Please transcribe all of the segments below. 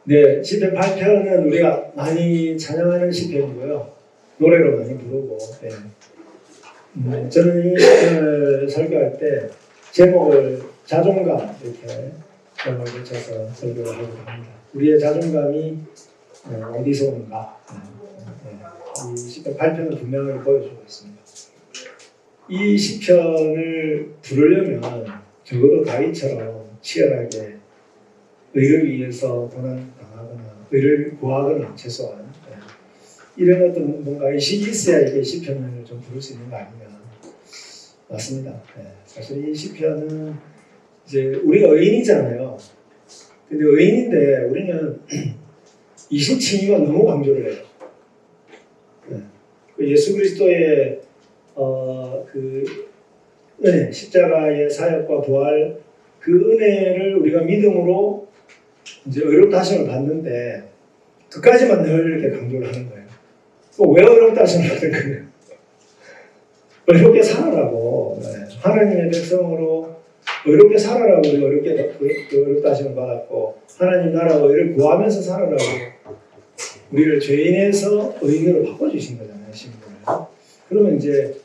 네, 시편 8편은 우리가 많이 찬양하는 시편이고요. 노래로 많이 부르고. 네. 저는 이 시편을 설교할 때 제목을 자존감 이렇게 제목을 붙여서 설교를 하려고 합니다. 우리의 자존감이 어디서 오는가? 이 시편 8편을 분명하게 보여주고 있습니다. 이 시편을 부르려면 적어도 다윗처럼 치열하게 의를 위해서 고난당하거나 의를 구하거나 최소한 이런 어떤 뭔가 의식이 있어야 이게 시편을 좀 부를 수 있는 거 아니냐. 맞습니다. 사실 이 시편은 이제 우리가 의인이잖아요. 근데 의인인데 우리는 이신칭의가 너무 강조를 해요. 예수 그리스도의 그 은혜, 십자가의 사역과 부활 그 은혜를 우리가 믿음으로 이제 의롭다 하심을 받는데 그까지만 늘 이렇게 강조를 하는 거예요. 왜 의롭다 하심을 받는 거예요? 의롭게 살아라고. 하나님의 백성으로 의롭게 살아라고 우리 의롭다 하심을 받았고 하나님 나라와 의를 구하면서 살아라고 우리를 죄인에서 의인으로 바꿔주신 거잖아요. 신분을. 그러면 이제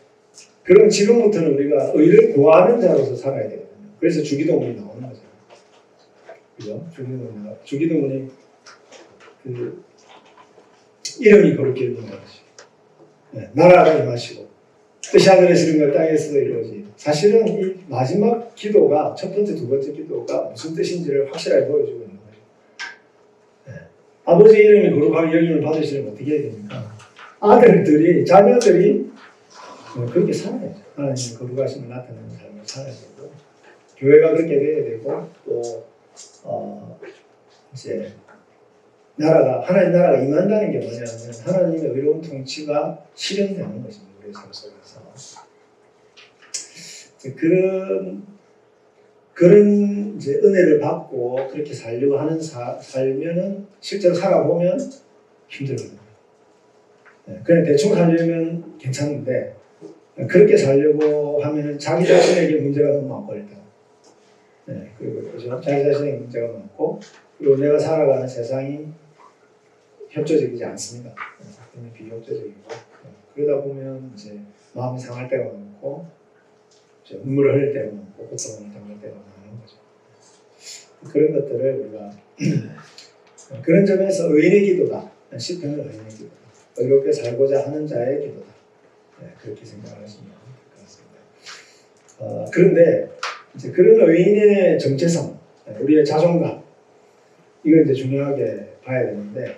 그럼 지금부터는 우리가 의를 구하는 자로서 살아야 되거든요. 그래서 주기도문이 나오는 거죠. 그죠? 주기도문이 그 이름이 거룩히 여기는 것이 나라가 임하시고 뜻이 하늘에서 이룬 것 땅에서도 이루어지. 사실은 이 마지막 기도가 첫 번째, 두 번째 기도가 무슨 뜻인지를 확실하게 보여주고 있는 거예요. 아버지 이름이 거룩하게 여김을 받으시려면 어떻게 해야 됩니까? 아들들이, 자녀들이 그렇게 살아야죠. 하나님의 거룩하심을 나타내는 삶을 살아야 되고 교회가 그렇게 돼야 되고 또 이제 하나님 나라가 임한다는 게 뭐냐면 하나님의 의로운 통치가 실현되는 것입니다. 우리의 삶 속에서. 그런 이제 은혜를 받고 그렇게 살려고 하는 살면은 실제로 살아보면 힘들거든요. 그냥 대충 살려면 괜찮은데 그렇게 살려고 하면은 자기 자신에게 문제가 너무 많고 일단. 그리고 그죠? 자기 자신에게 문제가 많고 그리고 내가 살아가는 세상이 협조적이지 않습니다. 비협조적이고 그러다 보면 이제 마음이 상할 때가 많고 눈물을 흘릴 때가 많고 고통을 당할 때가 많은 거죠. 그런 것들을 우리가 그런 점에서 의인의 기도다. 시편은 의인의 기도다. 의롭게 살고자 하는 자의 기도다. 그렇게 생각하시면 될 것 같습니다. 그런데 이제 그런 의인의 정체성, 우리의 자존감 이걸 이제 중요하게 봐야 되는데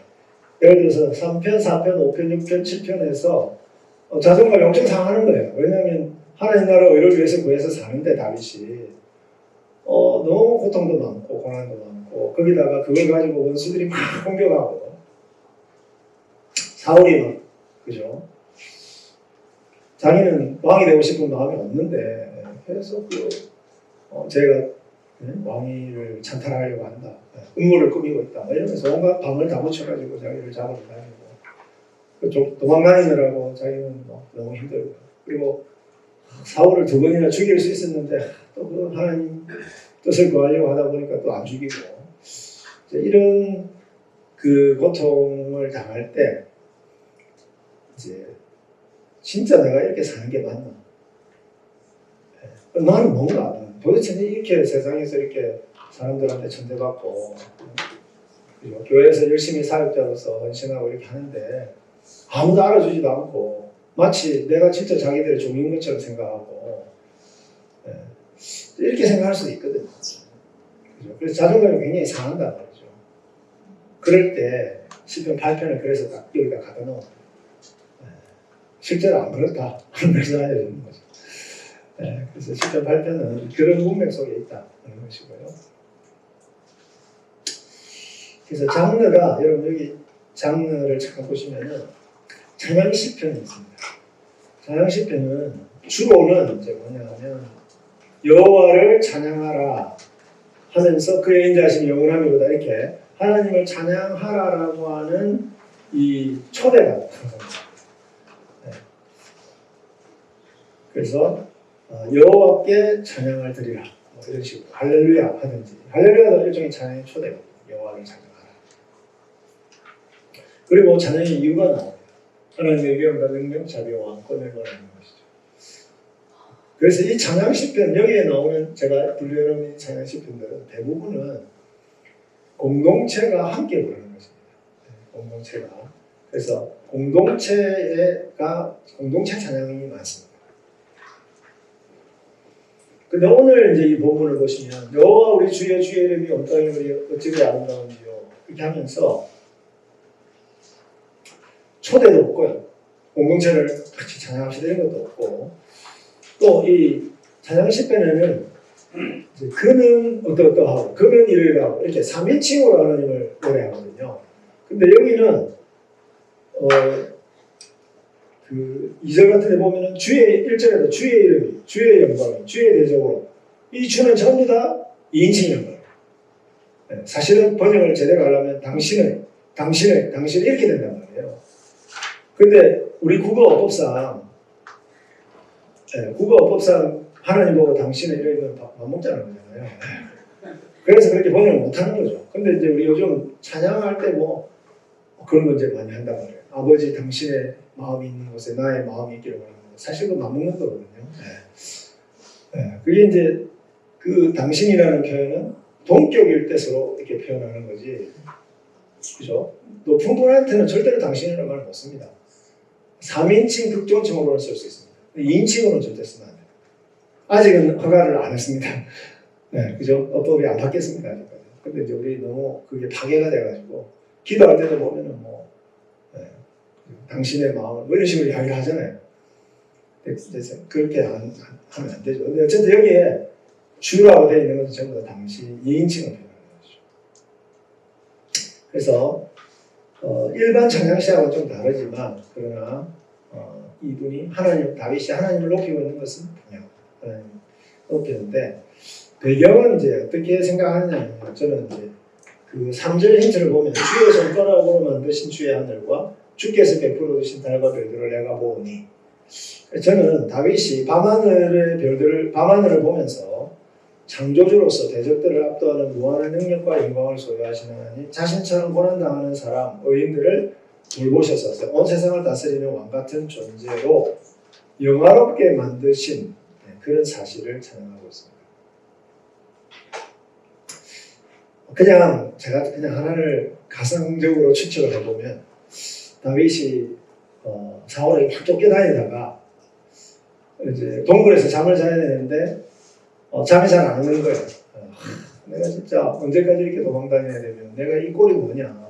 예를 들어서 3편, 4편, 5편, 6편, 7편에서 자존감이 엄청 상하는 거예요. 왜냐하면 하나님 나라 의를 위해서 구해서 사는데 다윗이 너무 고통도 많고 고난도 많고 거기다가 그걸 가지고 원수들이 막 공격하고 사울이 막 그죠? 자기는 왕이 되고 싶은 마음이 없는데 계속 제가 왕위를 찬탈하려고 한다. 음모를 꾸미고 있다. 이러면서 온갖 방을 다 붙여가지고 자기를 잡으러 다니고 도망다니느라고 자기는 너무 힘들고 그리고 사울을 2번이나 죽일 수 있었는데 또 그 하나님 뜻을 구하려고 하다 보니까 또 안 죽이고 이런 그 고통을 당할 때 이제 진짜 내가 이렇게 사는 게 맞나? 나는 뭔가 도대체 이렇게 세상에서 이렇게 사람들한테 천대받고 그리고 교회에서 열심히 사역자로서 헌신하고 이렇게 하는데 아무도 알아주지도 않고 마치 내가 진짜 자기들의 종인 것처럼 생각하고 이렇게 생각할 수도 있거든요. 그죠? 그래서 자존감이 굉장히 상한단 말이죠. 그럴 때 시편 8편을 그래서 딱 여기다 갖다 놓은 실제로 안 그렇다 하는 것을 알려주는 거죠. 그래서 시편 8편은 그런 문맥 속에 있다 하는 것이고요. 그래서 장르가 여러분 여기 장르를 잠깐 보시면은 찬양 시편이 있습니다. 찬양 시편은 주로는 이제 뭐냐면 여호와를 찬양하라 하면서 그의 인자하심이 영원함이로다 이렇게 하나님을 찬양하라라고 하는 이 초대가 항상 그래서 여호와께 찬양을 드리라 뭐 이런 식으로 할렐루야 하든지 할렐루야도 일종의 찬양의 초대거든요. 여호와를 찬양하라. 그리고 찬양의 이유가 나옵니다. 하나님의 위엄과 능력, 자비와 왕권을 말하는 것이죠. 그래서 이 찬양 시편 여기에 나오는 제가 분류해놓은 찬양 시편들은 대부분은 공동체가 함께 부르는 것입니다. 공동체가. 그래서 공동체 찬양이 많습니다. 근데 오늘 이제 이 본문을 보시면 여호와 우리 주의 이름이 온 땅에 어찌 그리 아름다운지요 이렇게 하면서 초대도 없고요. 공동체를 같이 찬양합시다 이런 것도 없고 또 이 찬양 시편에는 그는 어떠하고 그는 이러하고 이렇게 3인칭으로 하나님을 노래하거든요. 근데 여기는 그 2절 같은 데 보면은 주의 1절에도 주의 이름이 주의 영광이 주의 대적으로 이 주는 전부 다 2인칭 영광. 사실은 번역을 제대로 하려면 당신을 이렇게 된단 말이에요. 근데 우리 국어어법상 하나님 보고 당신을 이러면 맘먹자는 거잖아요. 그래서 그렇게 번역을 못하는 거죠. 근데 이제 우리 요즘 찬양할 때 뭐 그런 거 이제 많이 한단 말이에요. 아버지 당신의 마음이 있는 곳에 나의 마음이 있기를 바랍니다. 사실 그 맞먹는 거거든요. 그게 이제 그 당신이라는 표현은 동격일 뜻으로 이렇게 표현하는 거지. 그죠? 높은 분한테는 절대로 당신이라는 말을 못 씁니다. 3인칭 극존칭으로는 쓸 수 있습니다. 2인칭으로는 절대 쓰면 안 돼요. 아직은 허가를 안 했습니다. 그죠? 어법이 안 바뀌었습니다. 아직까지. 근데 이제 우리 너무 그게 파괴가 돼가지고 기도할 때도 보면은 뭐 당신의 마음을 뭐 이런 식으로 이야기를 하잖아요. 그렇게 하면 안 되죠. 근데 어쨌든 여기에 주라고 되어 있는 것은 전부 다 당신 2인칭을 표현하는 거죠. 그래서 일반 찬양시하고는 좀 다르지만 그러나 이분이 다윗이 하나님을 높이고 있는 것은 분명 하나님 높이는데 배경은 이제 어떻게 생각하느냐면 저는 이제 그 3절 힌트를 보면 주의 손가락으로 만드신 주의 하늘과 주께서 베풀어 주신 달과 별들을 내가 보니 저는 다윗이 밤하늘을 보면서 창조주로서 대적들을 압도하는 무한한 능력과 영광을 소유하시는 하나님 자신처럼 고난당하는 사람 의인들을 돌보셔서 온 세상을 다스리는 왕같은 존재로 영화롭게 만드신 그런 사실을 찬양하고 있습니다. 제가 그냥 하나를 가상적으로 추측을 해보면 다윗이 사울에게 막 쫓겨다니다가 이제 동굴에서 잠을 자야 되는데 잠이 잘 안 오는 거예요. 내가 진짜 언제까지 이렇게 도망다녀야 되면 내가 이 꼴이 뭐냐.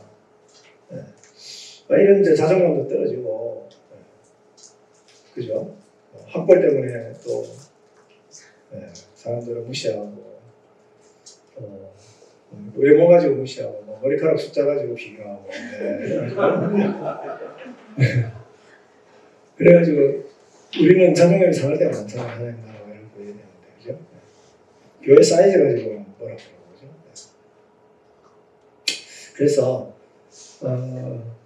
이런 이제 자존감도 떨어지고, 그죠? 학벌 때문에 또 사람들을 무시하고, 외모 가지고 무시하고, 머리카락 숫자 가지고 비교하고, 그래가지고 우리는 자존감이 상할 때가 많잖아요. 하나님 나라가 이런 거 얘기하는데, 그죠? 교회 사이즈 가지고 뭐라 그러는 거죠? 그래서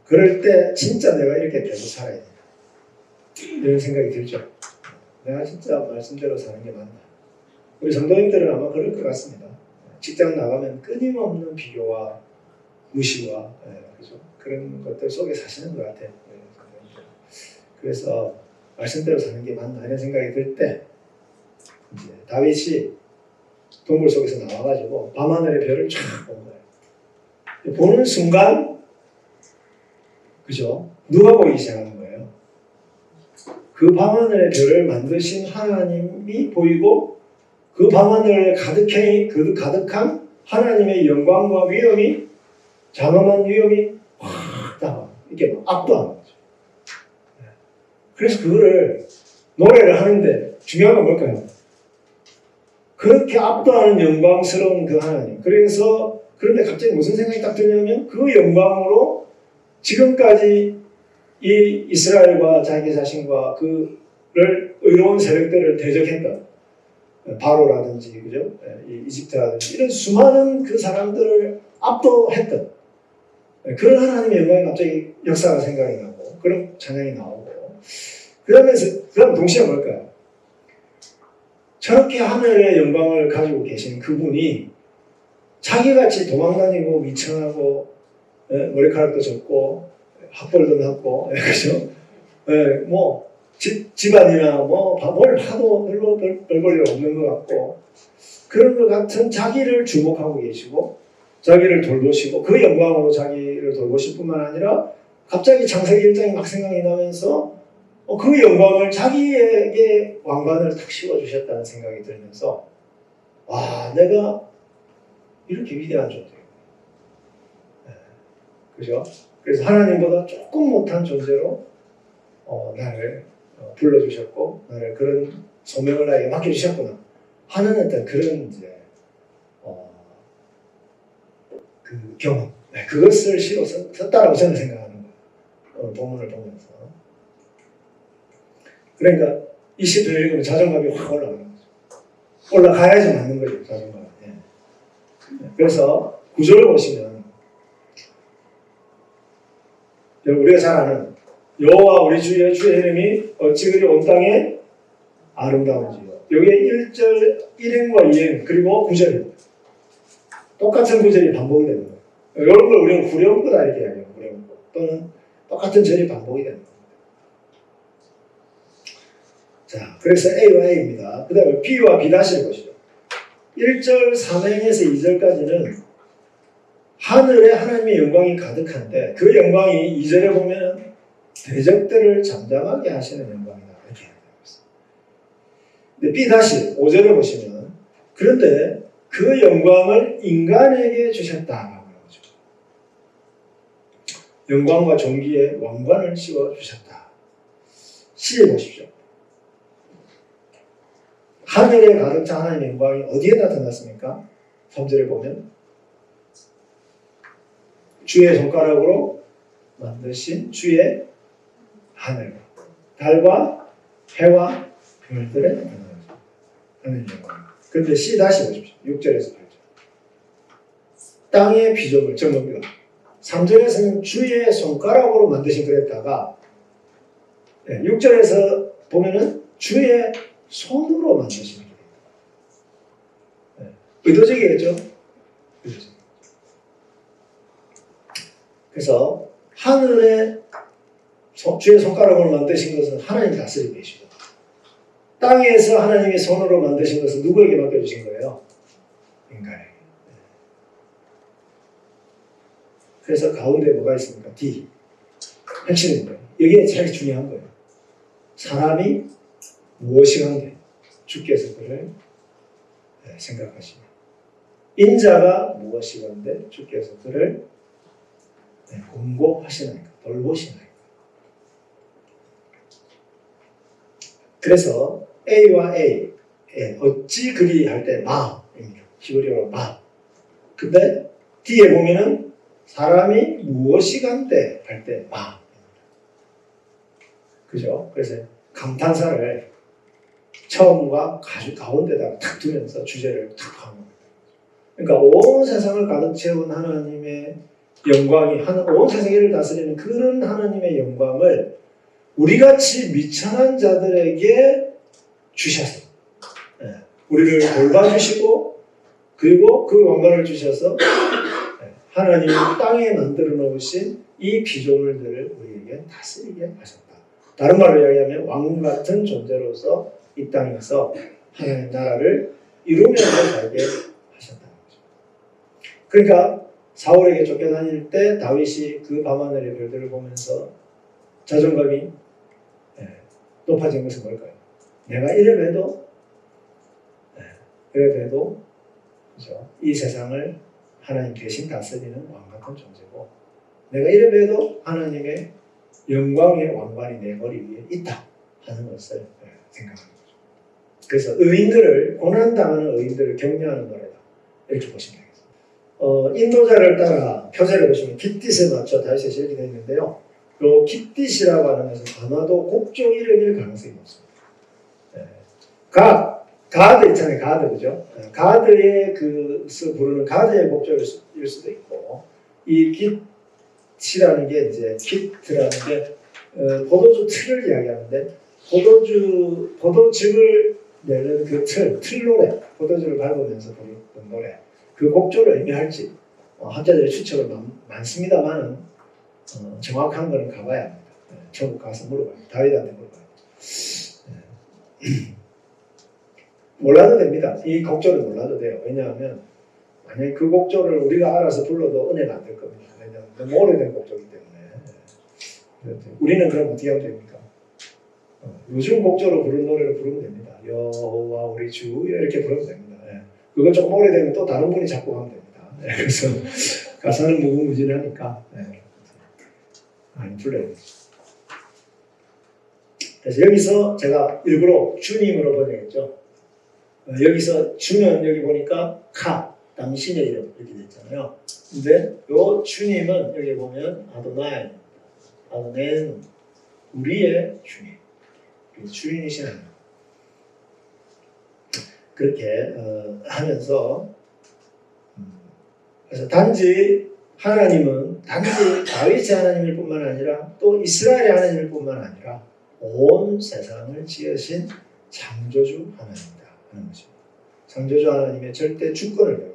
그럴 때 진짜 내가 이렇게 계속 살아야 돼. 이런 생각이 들죠. 내가 진짜 말씀대로 사는 게 맞나. 우리 성도님들은 아마 그럴 것 같습니다. 직장 나가면 끊임없는 비교와 무시와 그죠? 그런 것들 속에 사시는 것 같아요. 그래서 말씀대로 사는 게 맞나 이런 생각이 들 때 다윗이 동굴 속에서 나와가지고 밤하늘의 별을 쫙 본 거예요. 보는 순간 그죠? 누가 보이기 시작하는 거예요. 그 밤하늘의 별을 만드신 하나님이 보이고 그 밤하늘에 가득한 하나님의 영광과 위엄이 장엄한 위엄이 확 이렇게 압도하는 거죠. 그래서 그거를 노래를 하는데 중요한 건 뭘까요? 그렇게 압도하는 영광스러운 그 하나님. 그런데 갑자기 무슨 생각이 딱 드냐면 그 영광으로 지금까지 이 이스라엘과 자기 자신과 그를 의로운 세력들을 대적했던 바로라든지 그죠? 이집트라든지 이런 수많은 그 사람들을 압도했던 그런 하나님의 영광이 갑자기 역사가 생각이 나고 그런 찬양이 나오고 그다음 동시에 뭘까요? 저렇게 하늘의 영광을 가지고 계신 그분이 자기같이 도망다니고 미천하고 머리카락도 적고 학벌도 낮고 그죠? 뭐 집안이나 뭘 봐도 별로 별 볼일 없는 것 같고 그런 것 같은 자기를 주목하고 계시고 자기를 돌보시고 그 영광으로 자기를 돌보실 뿐만 아니라 갑자기 창세기 1장이 막 생각이 나면서 그 영광을 자기에게 왕관을 탁 씌워주셨다는 생각이 들면서 와 내가 이렇게 위대한 존재예요. 그죠? 그래서 하나님보다 조금 못한 존재로 나를 불러주셨고 나를 그런 소명을 나에게 맡겨주셨구나 하는 어떤 그런 이제 그 경험 그것을 시로 썼다라고 저는 생각하는 거예요. 본문을 보면서 그러니까 이 시를 읽으면 자존감이 확 올라가는 거죠. 올라가야지 맞는 거죠. 자존감. 그래서 구절을 보시면 우리가 잘 아는 여호와 우리 주의 이름이 어찌 그리 온 땅에 아름다운지요. 여기에 1절 1행과 2행 그리고 9절입니다. 똑같은 구절이 반복이 되는 거예요. 이런 걸 우리는 후렴구다 이렇게 이야기해요. 후렴구 또는 똑같은 절이 반복이 되는 겁니다. 자, 그래서 A와 A입니다. 그 다음에 B와 B-를 보시죠. 1절 3행에서 2절까지는 하늘에 하나님의 영광이 가득한데 그 영광이 2절에 보면 대적들을 잠잠하게 하시는 영광이다 이렇게 얘기하고 있습니다. 근데 B- 5절에 보시면 그런데 그 영광을 인간에게 주셨다라고 하죠. 영광과 존귀에 왕관을 씌워 주셨다. C에 보십시오. 하늘에 가득 찬 하나님의 영광이 어디에 나타났습니까? 3절에 보면 주의 손가락으로 만드신 주의 하늘, 달과 해와 별들에 나타나죠. 하나님의 영광. 그런데 C 다시 보십시오. 6절에서 8절. 땅의 피조물, 정말 3절에서는 주의 손가락으로 만드신 그랬다가 6절에서 보면은 주의 손으로 만드신 거예요. 의도적이겠죠? 의도적. 그래서 하늘에 주의 손가락으로 만드신 것은 하나님 다스리고 계시고 땅에서 하나님이 손으로 만드신 것은 누구에게 맡겨주신 거예요? 인간에게. 그래서 가운데 뭐가 있습니까? D. 핵심입니다. 이게 제일 중요한 거예요. 사람이 무엇이 한데 주께서 그를 생각하시며 인자가 무엇이 한데 주께서 그를 공고하시나이까 돌보시나이까. 그래서 A와 A 어찌 그리 할 때 마입니다. 히브리어로 마. 근데 D에 보면은 사람이 무엇이 간데 할 때 마. 그죠? 그래서 감탄사를 처음과 가운데다가 탁 두면서 주제를 탁 하는 겁니다. 그러니까 온 세상을 가득 채운 하나님의 영광이 온 세상을 다스리는 그런 하나님의 영광을 우리같이 미천한 자들에게 주셔서 우리를 돌봐주시고 그리고 그 영광을 주셔서 하나님이 땅에 만들어 놓으신 이 피조물들을 우리에게 다스리게 하셨다. 다른 말로 이야기하면 왕 같은 존재로서 이 땅에서 하나님 나라를 이루면서 살게 하셨다는 거죠. 그러니까 사울에게 쫓겨다닐 때 다윗이 그 밤하늘의 별들을 보면서 자존감이 높아진 것은 뭘까요? 내가 이래봬도 그죠? 이 세상을 하나님 대신 다스리는 왕 같은 존재고 내가 이래봬도 하나님의 영광의 왕관이 내 머리 위에 있다 하는 것을 생각하는 거죠. 그래서 의인들을 고난당하는 의인들을 격려하는 노래다 이렇게 보시면 되겠습니다. 인도자를 따라 표제를 보시면 깃딧에 맞춰 다윗이 실기되어 있는데요. 이 깃딧이라고 하는 것은 아마도 곡조 이름일 가능성이 높습니다. 가드 있잖아요. 가드 그죠? 가드의 부르는 가드의 곡조일 수도 있고 이 깃이라는 게 이제 깃이라는 게 포도주 틀을 이야기하는데 포도즙을 내는 그 틀 노래 포도주를 밟으면서 부르는 노래 그 곡조를 의미할지 학자들의 추측은 많습니다만 정확한 거는 가봐야 합니다. 천국 가서 물어봐요. 다윗한테 물어봐요. 몰라도 됩니다. 이 곡조를 몰라도 돼요. 왜냐하면 만약에 그 곡조를 우리가 알아서 불러도 은혜가 안 될 겁니다. 왜냐하면 너무 오래된 곡조이기 때문에. 우리는 그럼 어떻게 하면 됩니까? 요즘 곡조로 부르는 노래를 부르면 됩니다. 여호와 우리 주 이렇게 부르면 됩니다. 그건 조금 오래되면 또 다른 분이 작곡하면 됩니다. 그래서 가사는 무궁무진하니까 안 풀려요. 그래서 여기서 제가 일부러 주님으로 번역했죠. 여기서 주는 여기 보니까 당신의 이름 이렇게 됐잖아요. 근데 요 주님은 여기 보면 아도나이, 아도네는 우리의 주님, 주인이신 하나님. 그렇게 하면서 그래서 단지 하나님은 단지 다윗의 하나님일 뿐만 아니라 또 이스라엘의 하나님일 뿐만 아니라 온 세상을 지으신 창조주 하나님이다 하는 것입니다. 창조주 하나님의 절대 주권을 배우는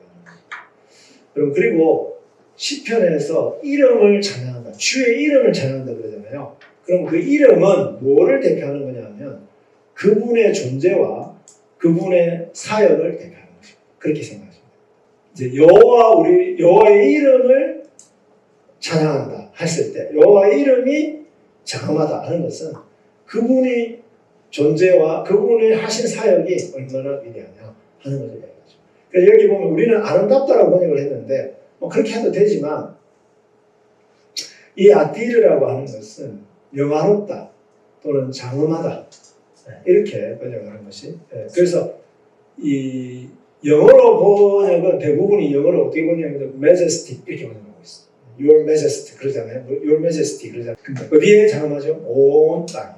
거예요. 그리고 시편에서 이름을 찬양한다. 주의 이름을 찬양한다 그러잖아요. 그럼 그 이름은 뭐를 대표하는 거냐면 그분의 존재와 그분의 사역을 대표하는 것입니다. 그렇게 생각하십니다. 이제 여호와의 이름을 찬양한다 했을 때 여호와의 이름이 장엄하다 하는 것은 그분의 존재와 그분의 하신 사역이 얼마나 위대하냐 하는 것을 얘기하죠. 그래서 여기 보면 우리는 아름답다라고 번역을 했는데 그렇게 해도 되지만 이 아띠르라고 하는 것은 영화롭다 또는 장엄하다 이렇게 번역하는 것이 그래서 이 영어로 번역은 대부분이 영어로 어떻게 번역하면 majestic 이렇게 번역하고 있어요. Your Majesty 그러잖아요. Your Majesty 그러잖아요. 근데 어디에 장엄하죠? 온 땅.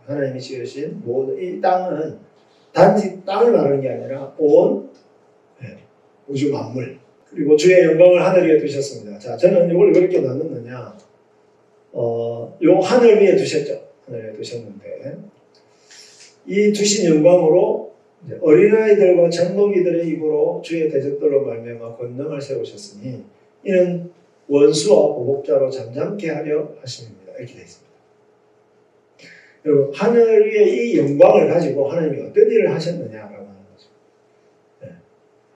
하나님이 지으신 모든 이 땅은 단지 땅을 말하는 게 아니라 온 우주 만물 그리고 주의 영광을 하늘 위에 두셨습니다. 자, 저는 이걸 왜 이렇게 나눴느냐? 요 하늘 위에 두셨죠. 하늘 위에 두셨는데 이 두신 영광으로 어린아이들과 젖먹이들의 입으로 주의 대적들로 말미암아 권능을 세우셨으니 이는 원수와 보복자로 잠잠케 하려 하심입니다. 이렇게 되어 있습니다. 여러분 하늘 위에 이 영광을 가지고 하나님이 어떤 일을 하셨느냐라고 하는 거죠.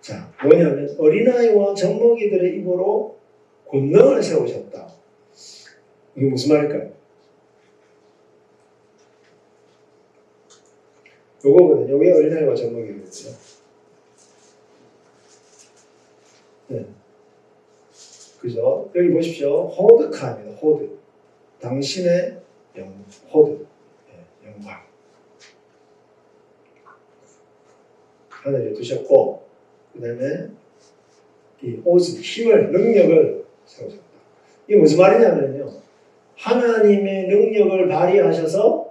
자, 뭐냐면 어린아이와 젖먹이들의 입으로 권능을 세우셨다. 이게 무슨 말일까요? 요거거든요. 요게 어린아이와 젖먹이거든요. 그죠? 여기 보십시오. 호드카입니다. 호드. 당신의 호드. 영광. 하늘에 두셨고, 그 다음에 이 오즈, 힘을, 능력을 세우셨다. 이게 무슨 말이냐면요. 하나님의 능력을 발휘하셔서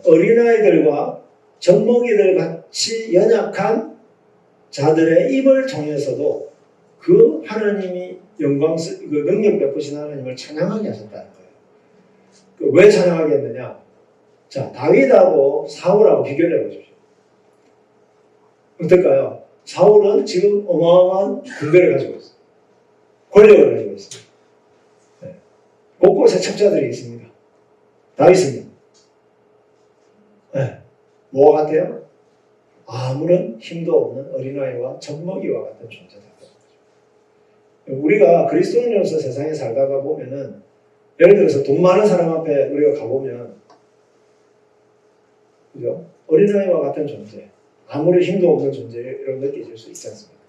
어린아이들과 젖먹이들 같이 연약한 자들의 입을 통해서도 그 하나님이 그 능력 베푸신 하나님을 찬양하게 하셨다는 거예요. 왜 찬양하게 했느냐? 자, 다윗하고 사울하고 비교를 해보십시오. 어떨까요? 사울은 지금 어마어마한 군대를 가지고 있어요. 권력을 가지고 있어요. 곳곳에 첩자들이 있습니다. 다윗은요? 뭐와 같아요? 아무런 힘도 없는 어린아이와 젖먹이와 같은 존재다. 우리가 그리스도인으로서 세상에 살다가 보면은 예를 들어서 돈 많은 사람 앞에 우리가 가보면 그죠? 어린아이와 같은 존재, 아무런 힘도 없는 존재로 느껴질 수 있지 않습니까?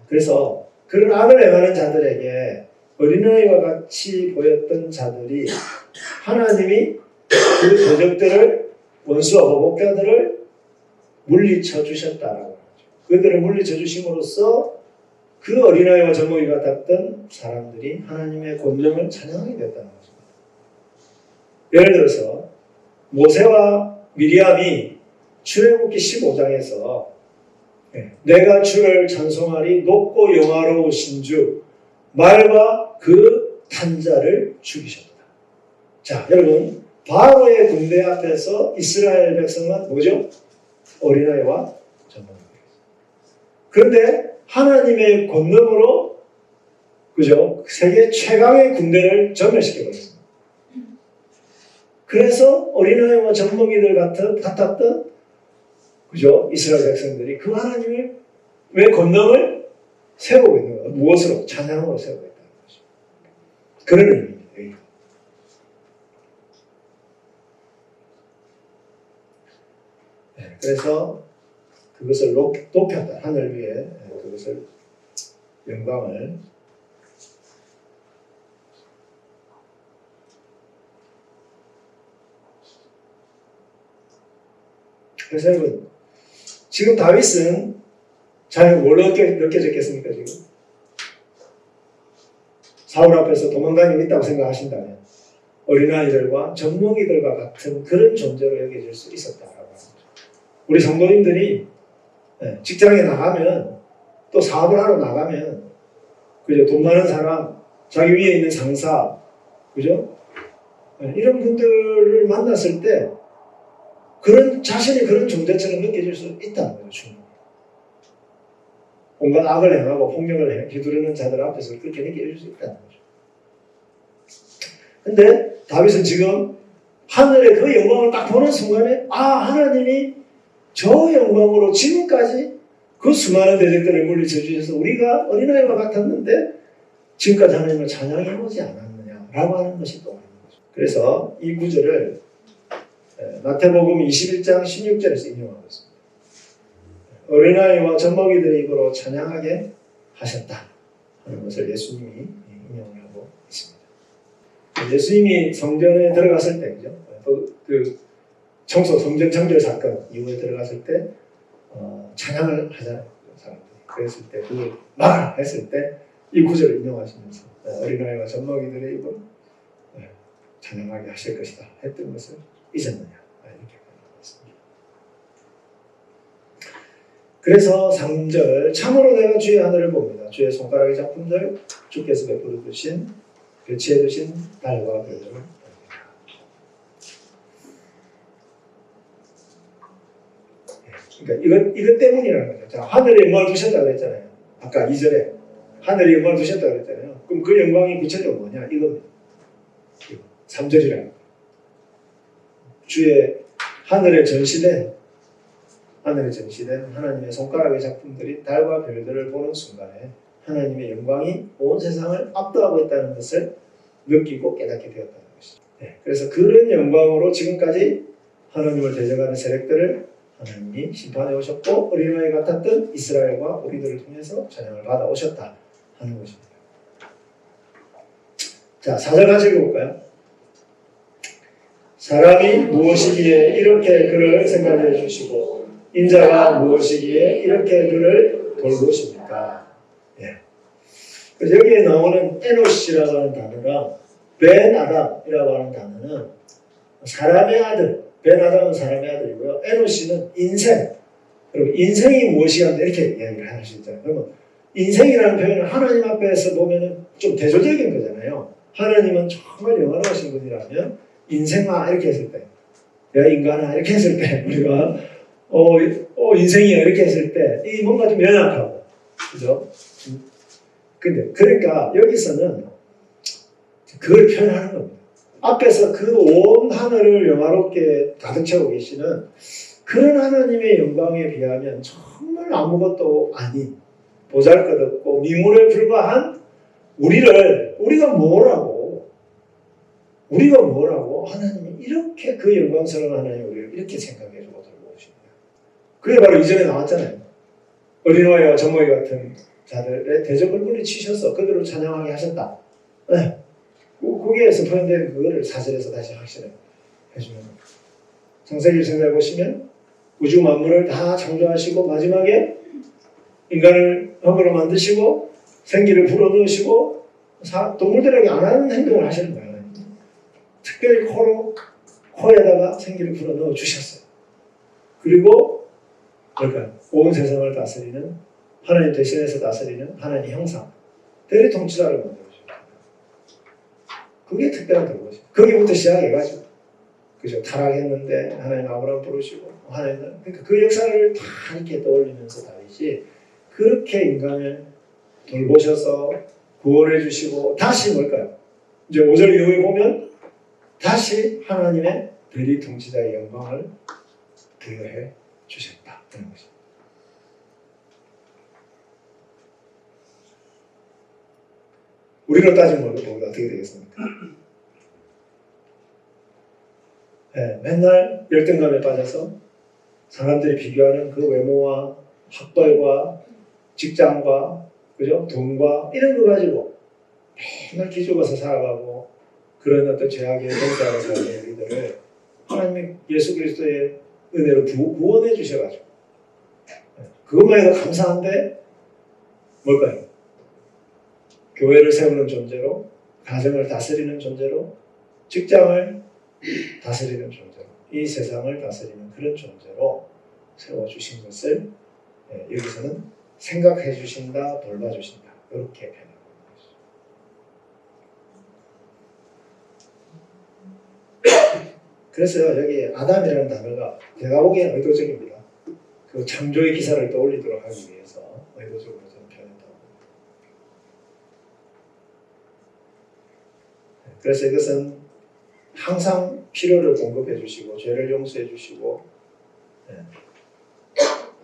그래서 그런 악을 행하는 자들에게 어린아이와 같이 보였던 자들이 하나님이 그 대적들을 원수와 보복자들을 물리쳐 주셨다라고 하죠. 그들을 물리쳐 주심으로써 그 어린아이와 젖먹이 같았던 사람들이 하나님의 권능을 찬양하게 됐다는 것입니다. 예를 들어서 모세와 미리암이 출애굽기 15장에서 내가 주를 찬송하리 높고 영화로우신 주 말과 그 탄자를 죽이셨다. 자, 여러분 바로의 군대 앞에서 이스라엘 백성은 뭐죠? 어린아이와 젖먹이. 그런데 하나님의 권능으로 그죠? 세계 최강의 군대를 전멸시켜버렸습니다. 그래서 어린아이와 젖먹이들 같았던 그죠? 이스라엘 백성들이 그 하나님의 권능을 세우고 있는 거예요. 무엇으로? 찬양으로 세우고 있다는 거죠. 그런 의미입니다. 네, 그래서 그것을 높였다. 하늘 위에 그것을 영광을 그래서 여러분 지금 다윗은 잘 뭘 느껴졌겠습니까? 지금 사울 앞에서 도망다니고 있다고 생각하신다면 어린아이들과 젖먹이들과 같은 그런 존재로 여겨질 수 있었다라고 합니다. 우리 성도님들이 직장에 나가면 또 사업을 하러 나가면 그죠? 돈 많은 사람, 자기 위에 있는 상사, 그죠? 이런 분들을 만났을 때 그런 자신이 그런 존재처럼 느껴질 수 있다는 거죠. 충분히. 온갖 악을 행하고 폭력을 휘두르는 자들 앞에서 그렇게 느껴질 수 있다는 거죠. 근데 다윗은 지금 하늘의 그 영광을 딱 보는 순간에 하나님이 저 영광으로 지금까지 그 수많은 대적들을 물리쳐 주셔서 우리가 어린아이와 같았는데 지금까지 하나님을 찬양해 보지 않았느냐라고 하는 것이 또 있는 거죠. 그래서 이 구절을 마태복음 21장 16절에서 인용하고 있습니다. 어린아이와 젖먹이들의 입으로 찬양하게 하셨다 하는 것을 예수님이 인용하고 있습니다. 예수님이 성전에 들어갔을 때, 그죠? 그 성전 창조 사건 이후에 들어갔을 때 찬양을 하잖아요. 사람들이. 그랬을 때 그걸 말했을 때 이 구절을 인용하시면서 어린아이와 젖먹이들의 입으로 찬양하게 하실 것이다 했던 것을 잊었느냐 이렇게 말했습니다. 그래서 3절 참으로 내가 주의 하늘을 봅니다. 주의 손가락의 작품들 주께서 베풀어 두신 배치해 두신 달과 별들을 봅니다. 그러니까 이것 때문이라는 거죠. 자, 하늘에 영광을 두셨다고 그랬잖아요. 아까 2절에 하늘에 영광을 두셨다고 그랬잖아요. 그럼 그 영광이 구체적으로 뭐냐? 이겁니다. 3절이라는 주의 하늘에 전시된 하나님의 손가락의 작품들이 달과 별들을 보는 순간에 하나님의 영광이 온 세상을 압도하고 있다는 것을 느끼고 깨닫게 되었다는 것이죠. 그래서 그런 영광으로 지금까지 하나님을 대적하는 세력들을 하나님이 심판해 오셨고 어린아이 같았던 이스라엘과 우리들을 통해서 찬양을 받아오셨다 하는 것입니다. 자, 4절 같이 읽어볼까요? 사람이 무엇이기에 이렇게 그를 생각해 주시고 인자가 무엇이기에 이렇게 그를 돌보십니까? 그래서 여기에 나오는 에노시라고 하는 단어랑 벤 아담이라고 하는 단어는 사람의 아들, 벤 아담은 사람의 아들이고요. 에노시는 인생. 그리고 인생이 무엇이냐 이렇게 이야기를 할 수 있잖아요. 그러면 인생이라는 표현은 하나님 앞에서 보면은 좀 대조적인 거잖아요. 하나님은 정말 영원하신 분이라면 인생아 이렇게 했을 때, 야 인간아 이렇게 했을 때 우리가 인생이야 이렇게 했을 때 이 뭔가 좀 연약하고 그죠? 근데 그러니까 여기서는 그걸 표현하는 겁니다. 앞에서 그 온 하늘을 영화롭게 가득 채우고 계시는 그런 하나님의 영광에 비하면 정말 아무것도 아닌 보잘것없고 미물에 불과한 우리가 뭐라고 하나님이 이렇게 그 영광스러운 하나님 우리를 이렇게 생각해주고 돌보십니다. 그게 바로 이전에 나왔잖아요. 어린아이와 젖먹이 같은 자들의 대적을 물리치셔서 그들을 찬양하게 하셨다. 거기에서 표현된 그거를 4절에서 다시 확실히 해주는 겁니다. 창세기를 생각해 보시면 우주 만물을 다 창조하시고 마지막에 인간을 흙으로 만드시고 생기를 불어넣으시고 동물들에게 안 하는 행동을 하시는 거예요. 특별히 코에다가 생기를 불어넣어 주셨어요. 그리고 그러니까 온 세상을 다스리는 하나님 대신해서 다스리는 하나님 형상 대리통치자를 만들어주셨어요. 그게 특별한 것이죠. 거기부터 시작해가지고 그죠? 타락했는데 하나님 아브라함 부르시고 하나님 그러니까 그 역사를 다 이렇게 떠올리면서 다윗이 그렇게 인간을 돌보셔서 구원해 주시고 다시 뭘까요? 이제 5절 이후에 보면 다시 하나님의 대리 통치자의 영광을 부여해 주셨다. 그런 것입니다. 우리로 따지면 어떻게 되겠습니까? 네, 맨날 열등감에 빠져서 사람들이 비교하는 그 외모와 학벌과 직장과 그죠? 돈과 이런 거 가지고 맨날 기죽어서 살아가고 그런 어떤 죄악의 동사로 사는 우리들을 하나님이 예수 그리스도의 은혜로 구원해 주셔가지고 그것만 해도 감사한데 뭘까요? 교회를 세우는 존재로, 가정을 다스리는 존재로, 직장을 다스리는 존재로, 이 세상을 다스리는 그런 존재로 세워주신 것을 여기서는 생각해 주신다, 돌봐주신다 이렇게 표현하고 있습니다. 그래서 여기 아담이라는 단어가 제가 보기엔 의도적입니다. 그 창조의 기사를 떠올리도록 하기 위해서 의도적으로 저는 표현했다고. 그래서 이것은 항상 필요를 공급해 주시고 죄를 용서해 주시고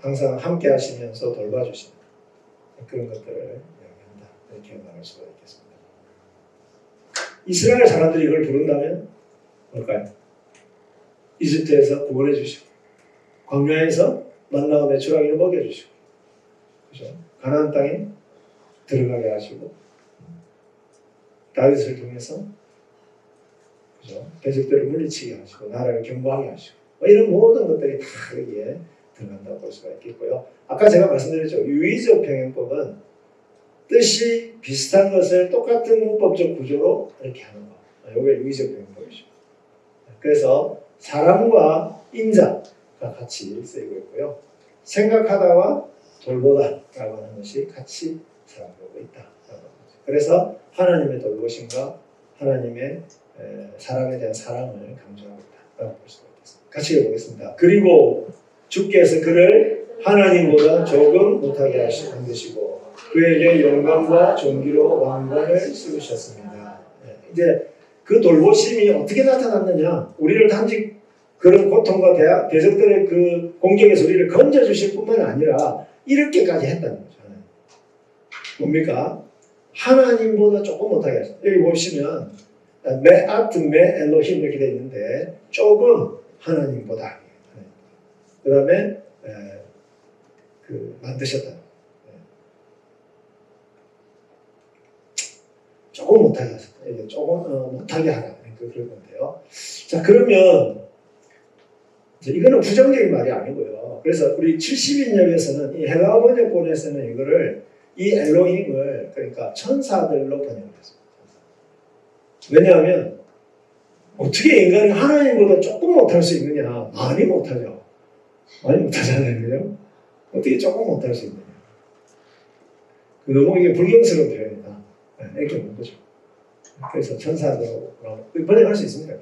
항상 함께 하시면서 돌봐주시는 그런 것들을 이야기한다. 이렇게 말할 수가 있겠습니다. 이스라엘 사람들이 이걸 부른다면 뭘까요? 이집트에서 구원해 주시고 광야에서 만나와 메추라기를 먹여주시고 그죠? 가나안 땅에 들어가게 하시고 다윗을 통해서 그죠? 대적들을 물리치게 하시고 나라를 견고하게 하시고 이런 모든 것들이 다 여기에 들어간다고 볼 수가 있겠고요. 아까 제가 말씀드렸죠. 유의적 병행법은 뜻이 비슷한 것을 똑같은 문법적 구조로 이렇게 하는 거. 이게 유의적 병행법이죠. 그래서 사람과 인자가 같이 쓰이고 있고요. 생각하다와 돌보다라고 하는 것이 같이 사용되고 있다. 그래서 하나님의 돌보심과 하나님의 사람에 대한 사랑을 강조하고 있다라고 볼 수가 있겠습니다. 같이 읽어보겠습니다. 그리고 주께서 그를 하나님보다 조금 못하게 만드시고 그에게 영광과 존귀로 왕관을 씌우셨습니다. 이제 그 돌보심이 어떻게 나타났느냐? 우리를 단지 그런 고통과 대적들의 그 공격에서 우리를 건져주실 뿐만 아니라 이렇게까지 했다는 거죠. 뭡니까? 하나님보다 조금 못하게 하셨다. 여기 보시면 메아트 메 엘로힘 이렇게 되어 있는데 조금 하나님보다 그 다음에 만드셨다. 조금 못하게 하셨다. 이게 조금 못하게 하라. 그런 건데요. 자, 그러면 이거는 부정적인 말이 아니고요. 그래서 우리 70인역에서는 이 헬라어 번역본에서는 이거를 이 엘로힘을 그러니까 천사들로 번역했습니다. 왜냐하면 어떻게 인간이 하나님보다 조금 못할 수 있느냐? 많이 못하죠. 많이 못하잖아요. 그죠? 어떻게 조금 못할 수 있느냐? 너무 이게 불경스러운 표현이다. 이렇게 보는 거죠. 그래서 천사들로 번역할 수 있습니다.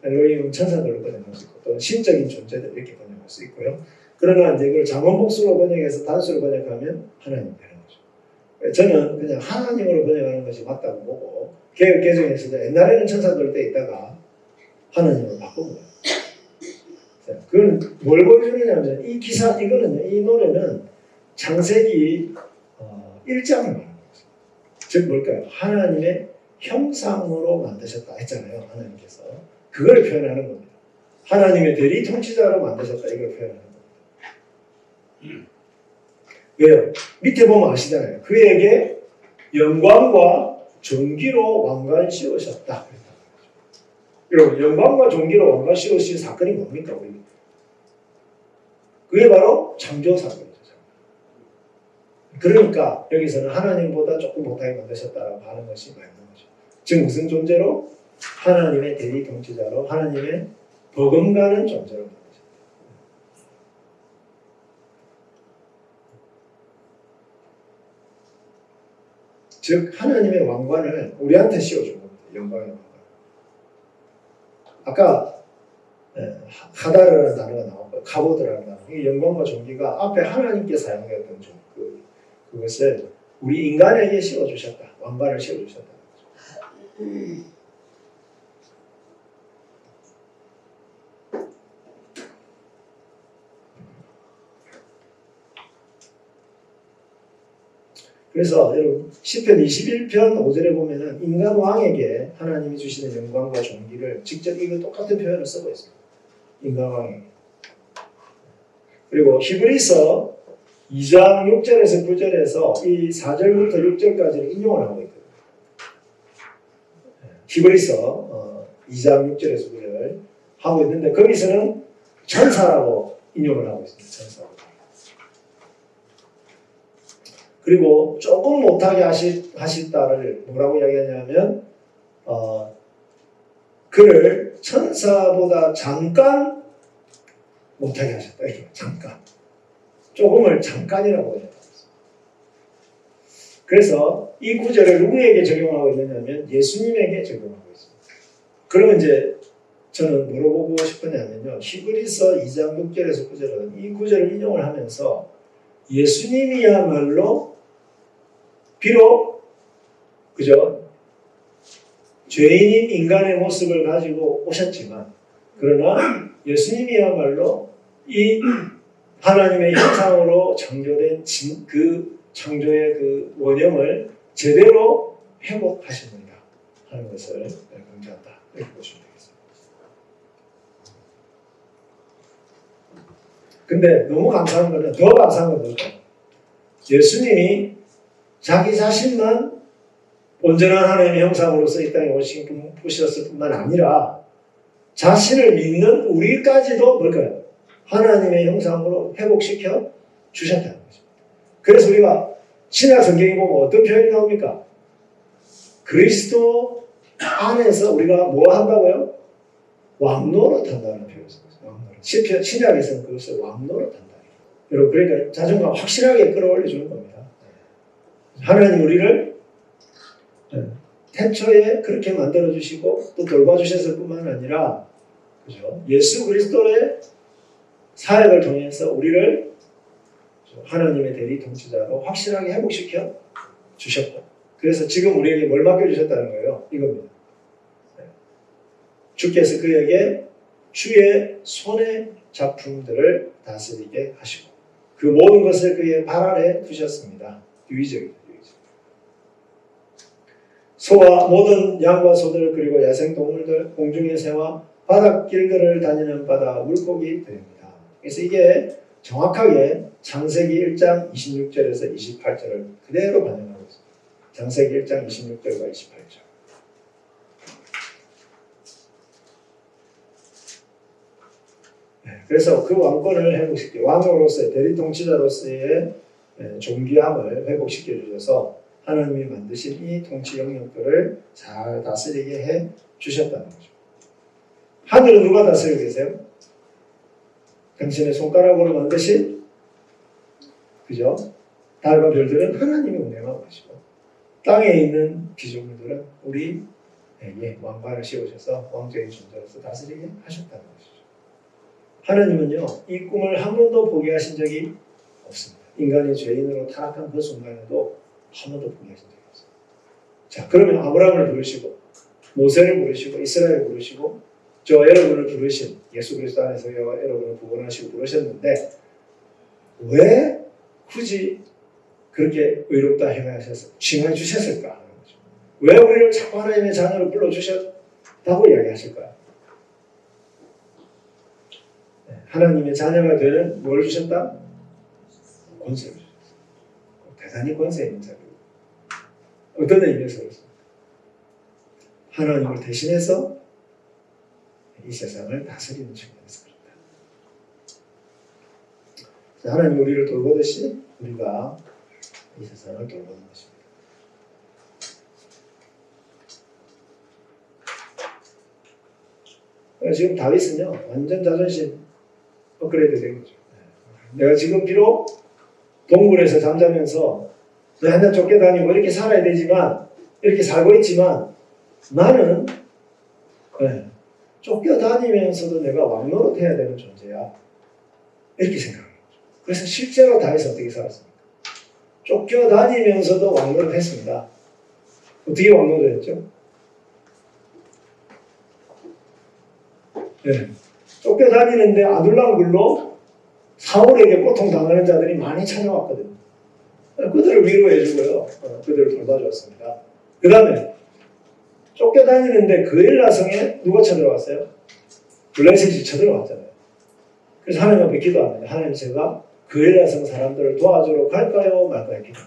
엘로힘은 천사들로 번역할 수 있고 또 신적인 존재들 이렇게 번역할 수 있고요. 그러나 이제 이걸 장원복수로 번역해서 단수로 번역하면 하나님 되는 거죠. 저는 그냥 하나님으로 번역하는 것이 맞다고 보고 개혁 개정에서도 옛날에는 천사들 때 있다가 하나님으로 바꾼 거예요. 그건 뭘 보여주느냐면 이 노래는 창세기 1장을 말하는 거죠. 즉 뭘까요? 하나님의 형상으로 만드셨다 했잖아요. 하나님께서. 그걸 표현하는 겁니다. 하나님의 대리 통치자로 만드셨다 이걸 표현하는 겁니다. 왜요? 밑에 보면 아시잖아요. 그에게 영광과 존귀로 왕관 씌우셨다. 여러분 영광과 존귀로 왕관 씌우신 사건이 뭡니까? 우리? 그게 바로 창조 사건이죠. 그러니까 여기서는 하나님보다 조금 못하게 만드셨다라고 하는 것이 맞는 거죠. 즉 무슨 존재로? 하나님의 대리 통치자로 하나님의 버금가는 존재로 만드셨다. 즉 하나님의 왕관을 우리한테 씌워준 겁니다. 영광의 왕관. 아까 하다르라는 단어가 나왔거든요. 카보드라는 단어. 이 영광과 존귀가 앞에 하나님께 사용되었던 그것을 우리 인간에게 씌워주셨다. 왕관을 씌워주셨다. 그래서 여러분 시편 21편 5절에 보면은 인간 왕에게 하나님이 주시는 영광과 존귀를 직접 이거 똑같은 표현을 쓰고 있습니다. 인간 왕에게. 그리고 히브리서 2장 6절에서 9절에서 이 4절부터 6절까지를 인용을 하고 있거든요. 히브리서 2장 6절에서 9절 하고 있는데 거기서는 천사라고 인용을 하고 있습니다. 천사라고. 그리고 조금 못하게 하셨다를 뭐라고 이야기하냐면 그를 천사보다 잠깐 못하게 하셨다. 이렇게 잠깐. 조금을 잠깐이라고 해요. 그래서 이 구절을 누구에게 적용하고 있느냐면 예수님에게 적용하고 있습니다. 그러면 이제 저는 물어보고 싶으냐면요. 히브리서 2장 6절에서 9절은 이 구절을 인용을 하면서 예수님이야말로 비록 그죠? 죄인인 인간의 모습을 가지고 오셨지만 그러나 예수님이야말로 이 하나님의 형상으로 창조된 그 창조의 그 원형을 제대로 회복하십니다 하는 것을 강조한다. 이렇게 보시면 되겠습니다. 근데 너무 감사한 거는 더 감사한 건 뭐죠? 예수님이 자기 자신만 온전한 하나님의 형상으로서 이 땅에 오셨을 뿐만 아니라 자신을 믿는 우리까지도 뭘까요? 하나님의 형상으로 회복시켜 주셨다는 거죠. 그래서 우리가 신약 성경에 보면 어떤 표현이 나옵니까? 그리스도 안에서 우리가 뭐 한다고요? 왕노릇한다는 표현을 씁니다. 신약에서는 그것을 왕노릇한다. 여러분 그러니까 자존감 확실하게 끌어올려주는 겁니다. 하나님 우리를 태초에 그렇게 만들어주시고 또 돌봐주셨을 뿐만 아니라 그죠? 예수 그리스도의 사역을 통해서 우리를 하나님의 대리 통치자로 확실하게 회복시켜 주셨고 그래서 지금 우리에게 뭘 맡겨주셨다는 거예요? 이겁니다. 주께서 그에게 주의 손의 작품들을 다스리게 하시고 그 모든 것을 그의 발 아래 두셨습니다. 유의적이죠. 소와 모든 양과 소들 그리고 야생동물들 공중의 새와 바닷길들을 다니는 바다 물고기들입니다. 그래서 이게 정확하게 창세기 1장 26절에서 28절을 그대로 반영하고 있습니다. 창세기 1장 26절과 28절. 그래서 그 왕권을 회복시켜 왕으로서의 대리통치자로서의 존귀함을 회복시켜 주셔서 하나님이 만드신 이 통치 영역들을 잘 다스리게 해 주셨다는 거죠. 하늘은 누가 다스리고 계세요? 당신의 손가락으로 만드신 그죠? 달과 별들은 하나님이 운행하고 계시고 땅에 있는 피조물들은 우리에게 왕관을 씌우셔서 왕적인 존재로서 다스리게 하셨다는 것이죠. 하나님은요 이 꿈을 한 번도 포기하신 적이 없습니다. 인간이 죄인으로 타락한 그 순간에도 한 번도 포기하신 적이 없습니다. 자 그러면 아브라함을 부르시고 모세를 부르시고 이스라엘을 부르시고 저 여러분을 부르신 예수 그리스도 안에서 여러분을 구원하시고 부르셨는데 왜 굳이 그렇게 의롭다 행하셔서 칭해 주셨을까 하는 거죠. 왜 우리를 자꾸 하나님의 자녀로 불러주셨다고 이야기하실까요? 하나님의 자녀가 되는 뭘 주셨다? 권세를 주셨어요. 대단히 권세 있는 자들. 어떤 의미에서 그렇습니까? 하나님을 대신해서 이 세상을 다스리는 측면에서 그렇다. 하나님 우리를 돌보듯이 우리가 이 세상을 돌보는 것입니다. 지금 다윗은요 완전 자존심 업그레이드 된 거죠. 내가 지금 비록 동굴에서 잠자면서 맨날 쫓겨다니고 이렇게 살아야 되지만 이렇게 살고 있지만 나는 쫓겨다니면서도 내가 왕노릇해야 되는 존재야. 이렇게 생각합니다. 그래서 실제로 다윗은 어떻게 살았습니까? 쫓겨다니면서도 왕노릇 했습니다. 어떻게 왕노릇 했죠? 네. 쫓겨다니는데 아둘람 굴로 사울에게 고통당하는 자들이 많이 찾아왔거든요. 그들을 위로해주고요. 그들을 돌봐주었습니다. 그 다음에 쫓겨다니는데 그엘라 성에 누가 쳐들어왔어요? 블레셋이 쳐들어왔잖아요. 그래서 하나님 앞에 기도합니다. 하나님, 제가 그엘라 성 사람들을 도와주러 갈까요? 말까요? 기도.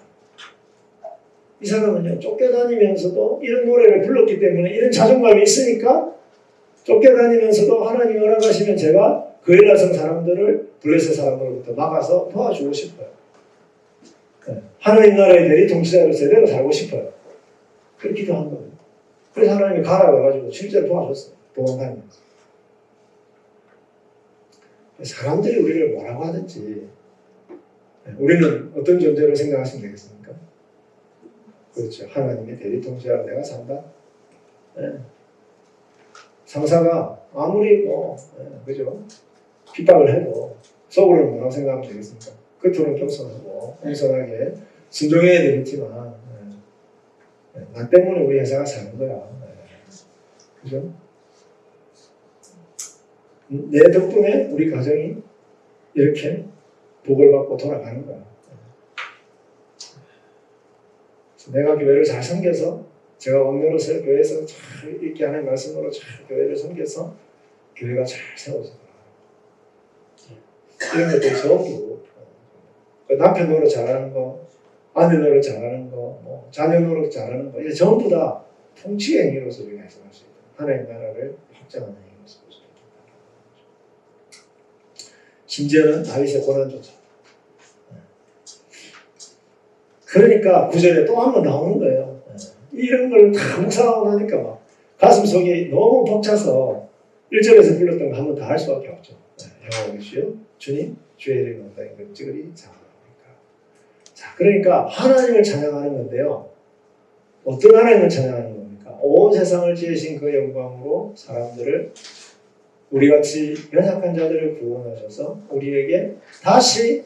이 사람은요, 쫓겨다니면서도 이런 노래를 불렀기 때문에 이런 자존감이 있으니까 쫓겨다니면서도 하나님이 허락하시면 제가 그엘라 성 사람들을 블레셋 사람들로부터 막아서 도와주고 싶어요. 하나님 나라의 대리 통치자로 제대로 살고 싶어요. 그렇게 기도한 거예요. 그래서 하나님이 가라고 해가지고 실제로 도와줬어요. 도망다니면서. 사람들이 우리를 뭐라고 하든지 우리는 어떤 존재로 생각하시면 되겠습니까? 그렇죠. 하나님의 대리 통치자로 내가 산다. 네. 상사가 아무리 그죠? 핍박을 해도 속으로는 뭐라고 생각하면 되겠습니까? 겉으로는 겸손하고 공손하게 순종해야 되겠지만 나 때문에 우리 회사가 사는 거야. 그죠? 내 덕분에 우리 가정이 이렇게 복을 받고 돌아가는 거야. 내가 교회를 잘 섬겨서 제가 왕노릇을 교회에서 잘 이렇게 하는 말씀으로 잘 교회를 섬겨서 교회가 잘 세워진다. 이런 것들이 전부 남편 노릇 잘하는 거, 아내 노릇 잘하는 거, 자녀 노릇 잘하는 거, 이게 전부 다 통치의 행위로서 우리가 해석할 수 있다. 하나님 나라를 확장하는 행위로서 볼 수 있다. 심지어는 다윗의 고난조차. 그러니까 9절에 또 한 번 나오는 거예요. 이런 걸 다 묵상하고 나니까 막 가슴 속이 너무 벅차서 1절에서 불렀던 거 한 번 다 할 수밖에 없죠. 여호와 우리시여 주님 주의 이름이 온다. 이걸 찌그리 찬양합니까. 자, 그러니까 하나님을 찬양하는 건데요. 어떤 하나님을 찬양하는 겁니까? 온 세상을 지으신 그 영광으로 사람들을 우리같이 연약한 자들을 구원하셔서 우리에게 다시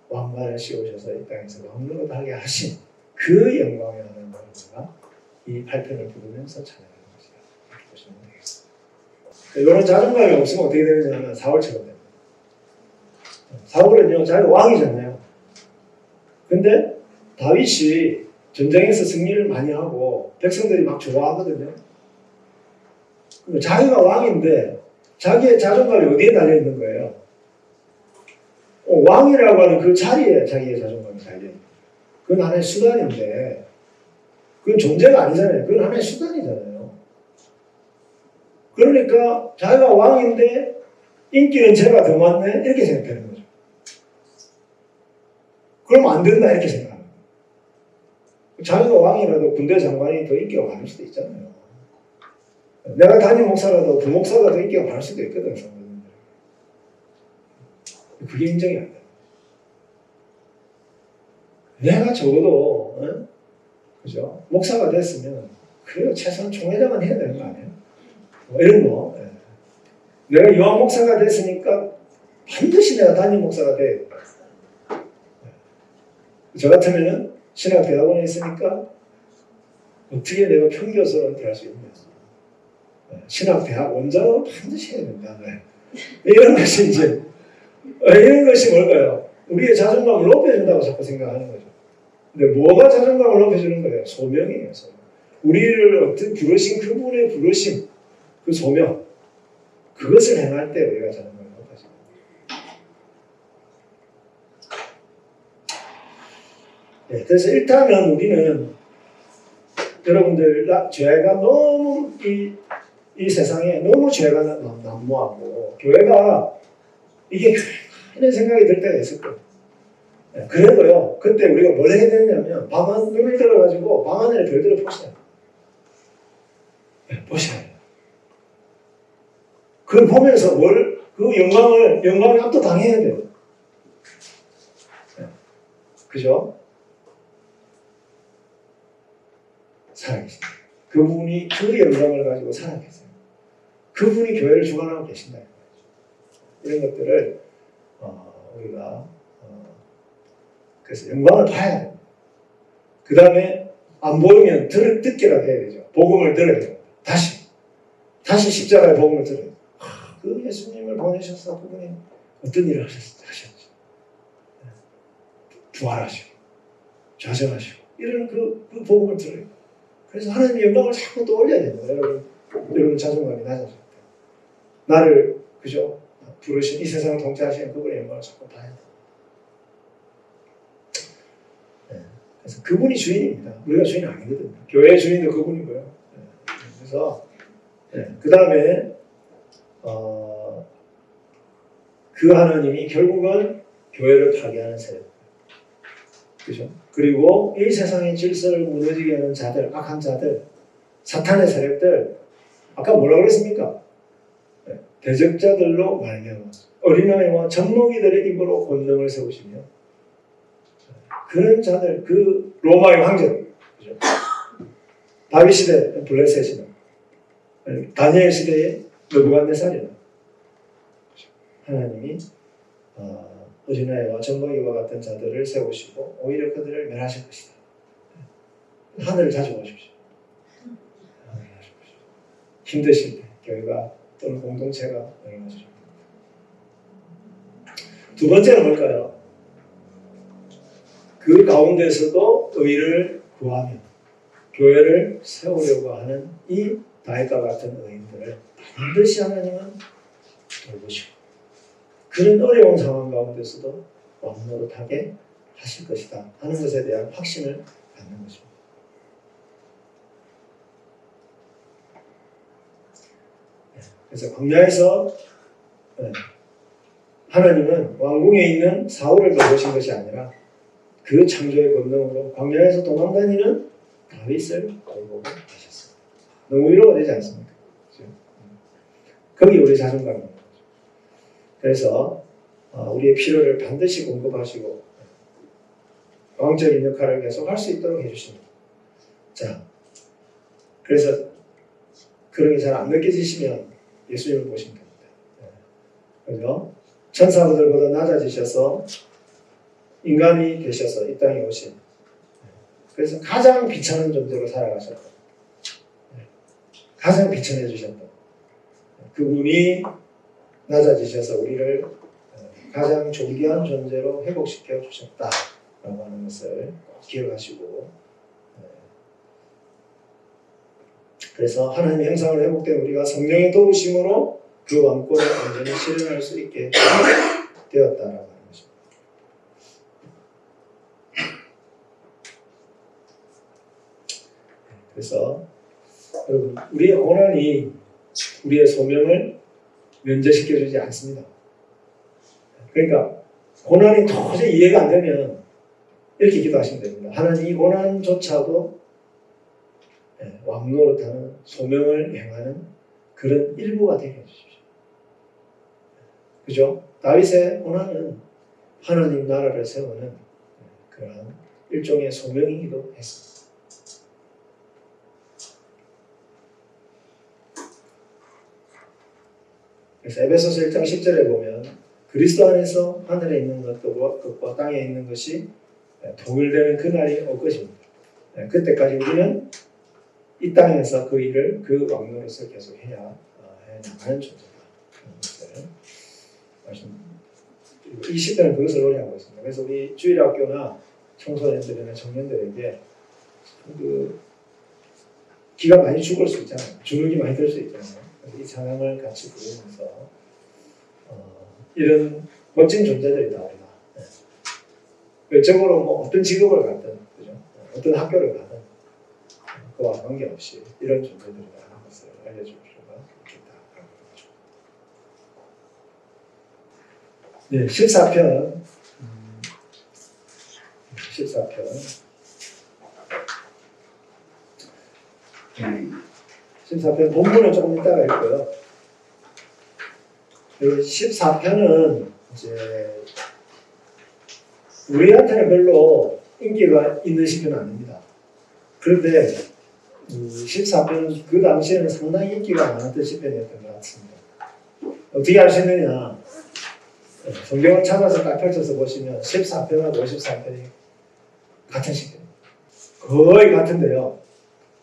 왕관을 씌우셔서 이 땅에서 왕노릇 하게 하신 그 영광의 하나님을 우리가 이 8편을 부르면서 찬양하는 것이다. 이렇게 보시면 되겠습니다. 이런 자존감이 없으면 어떻게 되느냐면 사울처럼 됩니다. 사울은요, 자기가 왕이잖아요. 근데 다윗이 전쟁에서 승리를 많이 하고 백성들이 막 좋아하거든요. 자기가 왕인데 자기의 자존감이 어디에 달려있는 거예요? 왕이라고 하는 그 자리에 자기의 자존감이 달려있는 거예요. 그건 하나의 수단인데 그건 존재가 아니잖아요. 그건 하나의 수단이잖아요. 그러니까 자기가 왕인데 인기는 제가 더 많네? 이렇게 생각하는 거죠. 그러면 안 된다 이렇게 생각하는 거예요. 자기가 왕이라도 군대 장관이 더 인기가 많을 수도 있잖아요. 내가 담임 목사라도 부목사가 더 인기가 많을 수도 있거든. 그게 인정이 안 돼요. 내가 적어도 그죠? 목사가 됐으면 그래도 최소한 총회장은 해야 되는 거 아니에요? 이런 거. 내가 이왕 목사가 됐으니까 반드시 내가 담임 목사가 돼. 저 같으면은 신학대학원에 있으니까 어떻게 내가 평교서를 할 수 있냐. 신학대학 원장은 반드시 해야 된다. 이런 것이 이제 이런 것이 뭘까요? 우리의 자존감을 높여준다고 자꾸 생각하는 거죠. 근데 뭐가 자존감을 높여주는 거예요? 소명이에요. 소명. 우리를 어떤 부르신 그분의 부르심, 그 소명, 그것을 행할 때 우리가 자존감을 높여집니다. 네, 그래서 일단은 우리는 여러분들 죄가 너무 이 세상에 너무 죄가 난무하고 교회가 이게 이런 생각이 들 때가 있을 거예요. 네, 그래도요, 그때 우리가 뭘 해야 되냐면 밤안 눈을 들어가지고 방 안에 별들을 보셔야 돼요. 네, 보셔야 돼요. 그걸 보면서 그 영광에 압도당해야 돼요. 네, 그죠? 살아계십니다. 그분이 그 영광을 가지고 살아계세요. 그분이 교회를 주관하고 계신다. 이런 것들을 우리가 그래서 영광을 봐야 됩니다. 그 다음에 안 보이면 듣기라도 해야 되죠. 복음을 들어야 됩니다. 다시 십자가의 복음을 들어야 돼요. 그 예수님을 보내셔서 그분이 어떤 일을 하셨지? 부활하시고 좌절하시고 이런 그 복음을 들어요. 그래서 하나님의 영광을 자꾸 또 올려야 됩니다. 여러분 자존감이 낮아질 때 나를 그죠? 부르신 이 세상을 통치하시는 그분의 영광을 자꾸 봐야 돼요. 그래서 그분이 주인입니다. 우리가 주인 아니거든요. 교회의 주인도 그분이고요. 그래서 그 다음에 그 하나님이 결국은 교회를 파괴하는 세력, 그죠? 그리고 이 세상의 질서를 무너지게 하는 자들, 악한 자들, 사탄의 세력들, 아까 뭐라고 그랬습니까? 대적자들로 말미암아 어린아이와 젖먹이들의 입으로 권능을 세우시며 그런 자들, 그 로마의 황제들, 그죠? 다윗 시대 블레셋이나 다니엘 시대의 느부갓네살이나 하나님이 어린아이와 젖먹이와 같은 자들을 세우시고 오히려 그들을 멸하실 것이다. 하늘을 자주 보십시오. 힘드실 때 교회가 또는 공동체가 응해주십니다. 두 번째는 뭘까요? 그 가운데서도 의를 구하며 교회를 세우려고 하는 이 다윗과 같은 의인들을 반드시 하나님은 돌보시고 그런 어려운 상황 가운데서도 왕노릇하게 하실 것이다 하는 것에 대한 확신을 갖는 것입니다. 그래서 광야에서 하나님은 왕궁에 있는 사울을 돌보신 것이 아니라 그 창조의 권능으로 광야에서 도망다니는 다윗을 돌보고 하셨습니다. 너무 위로가 되지 않습니까? 그렇죠? 거기 우리 자존감입니다. 그래서 우리의 필요를 반드시 공급하시고 왕적인 역할을 계속 할 수 있도록 해주십니다. 자, 그래서 그런 게 잘 안 느껴지시면 예수님을 보시면 됩니다. 그죠? 천사들보다 낮아지셔서 인간이 되셔서 이 땅에 오신 그래서 가장 비천한 존재로 살아가셨다. 가장 비천해 주셨다. 그분이 낮아지셔서 우리를 가장 존귀한 존재로 회복시켜 주셨다라고 하는 것을 꼭 기억하시고 그래서 하나님의 형상을 회복된 우리가 성령의 도우심으로 그 왕권을 완전히 실현할 수 있게 되었다라고 하는 것입니다. 그래서 여러분 우리의 고난이 우리의 소명을 면제시켜주지 않습니다. 그러니까 고난이 도저히 이해가 안 되면 이렇게 기도하시면 됩니다. 하나님 이 고난조차도 왕노릇하는 소명을 행하는 그런 일부가 되게 해주십시오. 그죠? 다윗의 고난은 하나님 나라를 세우는 그러한 일종의 소명이기도 했습니다. 그래서 에베소서 1장 10절에 보면 그리스도 안에서 하늘에 있는 것과 땅에 있는 것이 동일되는 그날이 올 것입니다. 그때까지 우리는 이 땅에서 그 일을 그 왕노릇을 계속 해야 나가는 존재다. 이 시대는 그것을 노래하고 있습니다. 그래서 우리 주일학교나 청소년들이나 청년들에게 기가 많이 죽을 수 있잖아요. 주눅이 많이 들 수 있잖아요. 그래서 이 찬양을 같이 부르면서 이런 멋진 존재들이다 우리가. 외적으로 뭐 어떤 직업을 갖든, 그죠? 어떤 학교를 가든 그와 관계없이 이런 존재들이라는 것을 알려줄 필요가 있겠다. 네, 14편 14편 본문은 조금 이따가 읽고요. 14편은 이제 우리한테는 별로 인기가 있는 시편은 아닙니다. 그런데 14편은 그 당시에는 상당히 인기가 많았던 시편이었던 것 같습니다. 어떻게 알 수 있느냐? 성경을 찾아서 딱 펼쳐서 보시면 14편하고 54편이 같은 시편입니다. 거의 같은데요.